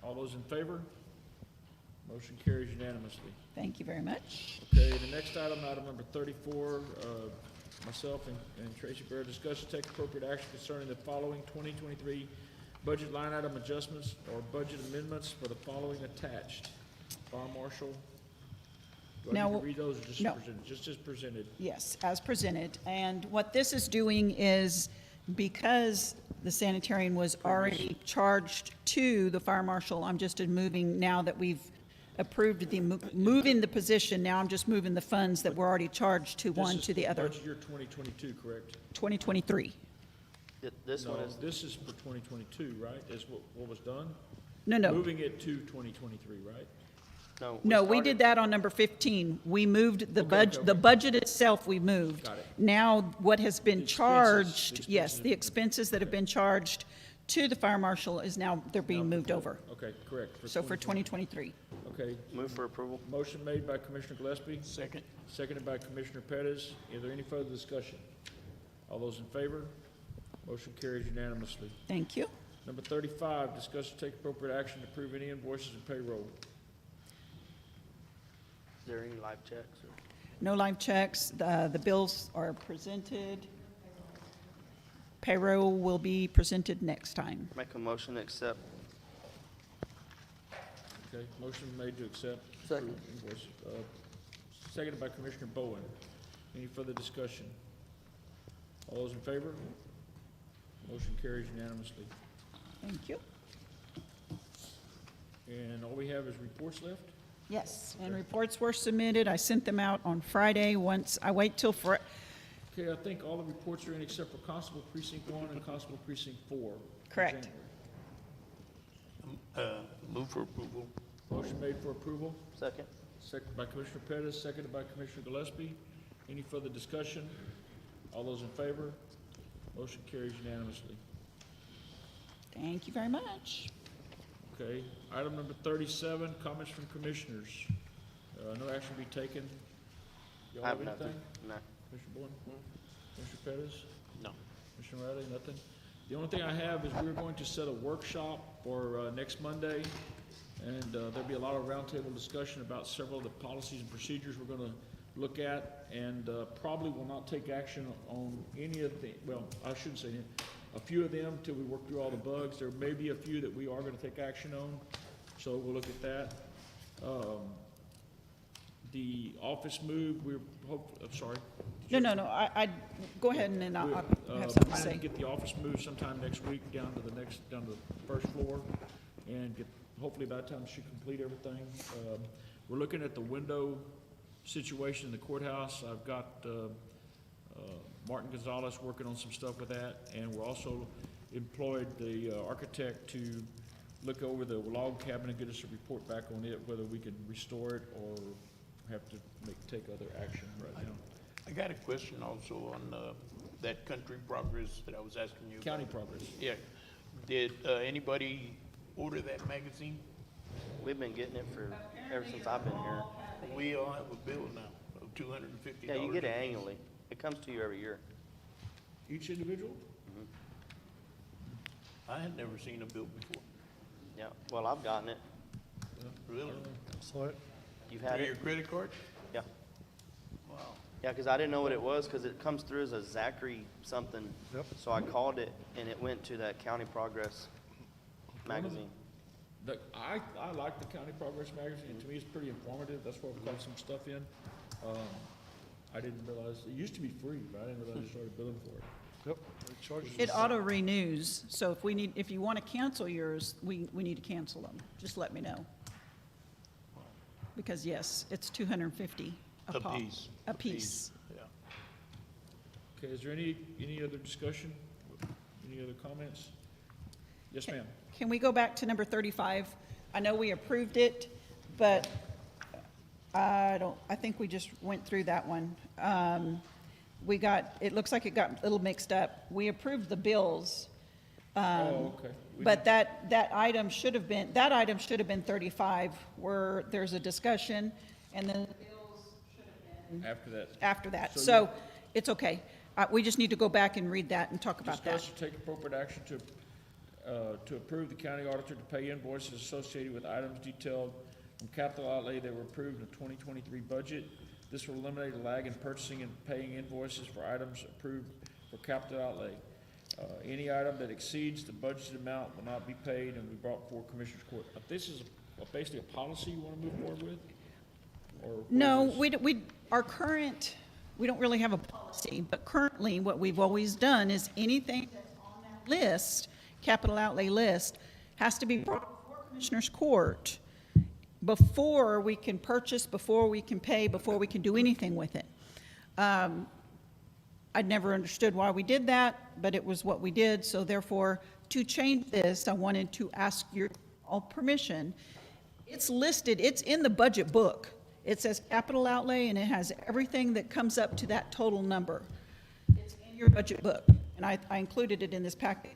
All those in favor? Motion carries unanimously. Thank you very much. Okay, the next item, item number 34, myself and Tracy Bear discuss and take appropriate action concerning the following 2023 budget line item adjustments or budget amendments for the following attached. Fire Marshal, do I Now, need to read those or just no. presented? Just as presented. Yes, as presented. And what this is doing is, because the sanitarian was already charged to the fire marshal, I'm just moving, now that we've approved the, moving the position, now I'm just moving the funds that were already charged to one to the other. This is for budget year 2022, correct? 2023. This one No, is, this is for 2022, right? Is what was done? No. Moving it to 2023, right? no. No, we started- did that on number 15. We moved the Okay, budget, okay. the budget itself we moved. Got it. Now, what has been The expenses, charged, the yes, expenses. the expenses that have been charged to the fire marshal is now, they're being Now, moved over. Okay, correct. So for 2023. Okay, Move for approval. motion made by Commissioner Gillespie. Second. Seconded by Commissioner Pettis. Is there any further discussion? All those in favor? Motion carries unanimously. Thank you. Number 35, discuss and take appropriate action to approve any invoices and payroll. Is there any live checks or? No live checks. The bills are presented. Payroll will be presented next time. Make a motion to accept. Okay, motion made to accept. Second. Invoices. Seconded by Commissioner Bowen. Any further discussion? All those in favor? Motion carries unanimously. Thank you. And all we have is reports left? Yes, and reports were submitted. I sent them out on Friday. Once, I wait till Okay, I think all the reports are in except for Constable Precinct 1 and Constable Precinct 4. Correct. Move for approval. Motion made for approval. Second. Seconded by Commissioner Pettis, seconded by Commissioner Gillespie. Any further discussion? All those in favor? Motion carries unanimously. Thank you very much. Okay, item number 37, comments from commissioners. No action be taken. Y'all I have have nothing. anything? No. Commissioner Bowen? Commissioner Pettis? No. Commissioner Riley, nothing? The only thing I have is we're going to set a workshop for next Monday, and there'll be a lot of roundtable discussion about several of the policies and procedures we're going to look at, and probably will not take action on any of the, well, I shouldn't say any, a few of them till we work through all the bugs. There may be a few that we are going to take action on, so we'll look at that. The office move, I'm sorry. No, I, go ahead and then I'll have something to Planning say. to get the office moved sometime next week down to the first floor, and get, hopefully by that time she complete everything. We're looking at the window situation in the courthouse. I've got, Martin Gonzalez working on some stuff with that, and we're also employed the architect to look over the log cabin and get us a report back on it, whether we can restore it or have to take other action right now. I got a question also on that country progress that I was asking you about. County progress. Yeah. Did anybody order that magazine? We've been getting it for, ever since I've been here. We all have a bill now of $250. Yeah, you get it annually. It comes to you every year. Each individual? I had never seen a bill before. Yeah, well, I've gotten it. Really? So it, You've had For it? your credit card? Yeah. Wow. Yeah, because I didn't know what it was, because it comes through as a Zachary something. Yep. So I called it, and it went to that County Progress magazine. I like the County Progress magazine. To me, it's pretty informative. That's why we got some stuff in. I didn't realize, it used to be free, but I didn't realize they started billing for it. yep, it charges. It auto renews, so if you want to cancel yours, we need to cancel them. Just let me know. Because yes, it's $250 a pop. piece. A piece. Yeah. Okay, is there any other discussion? Any other comments? Yes, ma'am. Can we go back to number 35? I know we approved it, but I think we just went through that one. It looks like it got a little mixed up. We approved the bills. Oh, okay. But that item should have been 35, where there's a discussion, and then the bills should have been After that. after that. So So it's okay. We just need to go back and read that and talk about that. Discuss and take appropriate action to approve the county auditor to pay invoices associated with items detailed from capital outlay that were approved in the 2023 budget. This will eliminate a lag in purchasing and paying invoices for items approved for capital outlay. Any item that exceeds the budgeted amount will not be paid and will be brought before Commissioners Court. This is basically a policy you want to move forward with? Or what No, is this? we don't really have a policy, but currently what we've always done is anything that's on that list, capital outlay list, has to be brought before Commissioners Court before we can purchase, before we can pay, before we can do anything with it. I'd never understood why we did that, but it was what we did, so therefore, to change this, I wanted to ask your all permission. It's listed, it's in the budget book. It says capital outlay, and it has everything that comes up to that total number. It's in your budget book, and I included it in this packet.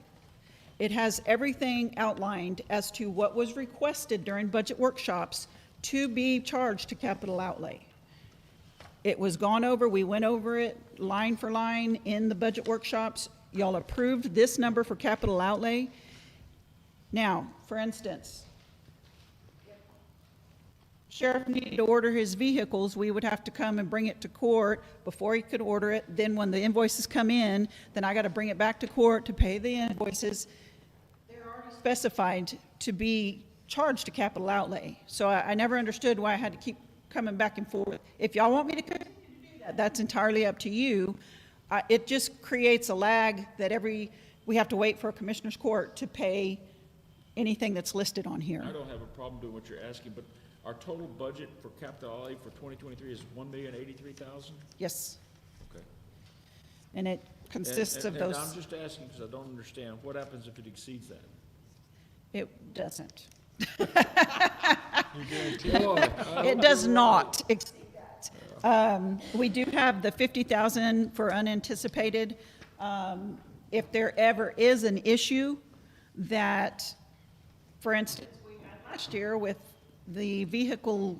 It has everything outlined as to what was requested during budget workshops to be charged to capital outlay. It was gone over, we went over it line for line in the budget workshops. Y'all approved this number for capital outlay. Now, for instance, sheriff needed to order his vehicles, we would have to come and bring it to court before he could order it. Then when the invoices come in, then I got to bring it back to court to pay the invoices. They're already specified to be charged to capital outlay. So I never understood why I had to keep coming back and forth. If y'all want me to continue to do that, that's entirely up to you. It just creates a lag that we have to wait for a commissioner's court to pay anything that's listed on here. I don't have a problem doing what you're asking, but our total budget for capital outlay for 2023 is $1,083,000? Yes. Okay. And it consists of those. And I'm just asking because I don't understand. What happens if it exceeds that? It doesn't. You guarantee It does not exceed that. We do have the 50,000 for unanticipated. If there ever is an issue that, for instance, we had last year with the vehicle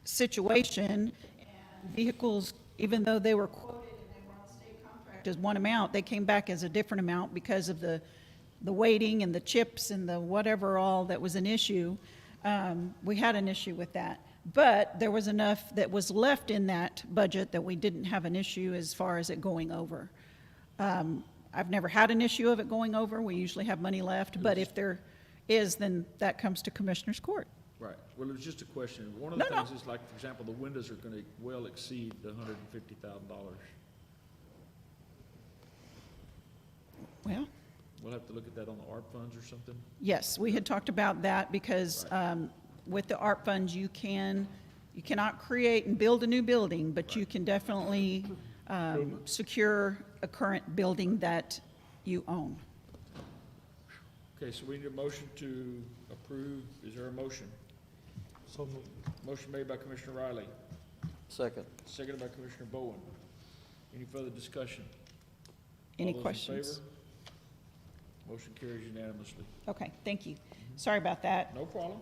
situation, and vehicles, even though they were quoted and they were on state contract as one amount, they came back as a different amount because of the weighting and the chips and the whatever all that was an issue. We had an issue with that. But there was enough that was left in that budget that we didn't have an issue as far as it going over. I've never had an issue of it going over. We usually have money left, but if there is, then that comes to Commissioner's Court. Right. Well, it was just a question. One of the things is, like, for example, the windows are going to well exceed the $150,000. Well, We'll have to look at that on the ARP funds or something? yes, we had talked about that because with the ARP funds, you cannot create and build a new building, but you can definitely secure a current building that you own. Okay, so we need a motion to approve. Is there a motion? So moved. Motion made by Commissioner Riley, Second. seconded by Commissioner Bowen. Any further discussion? Any All those in questions? favor? Motion carries unanimously. Okay, thank you. Sorry about that. No problem.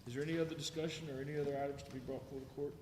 Is there any other discussion or any other items to be brought before the court?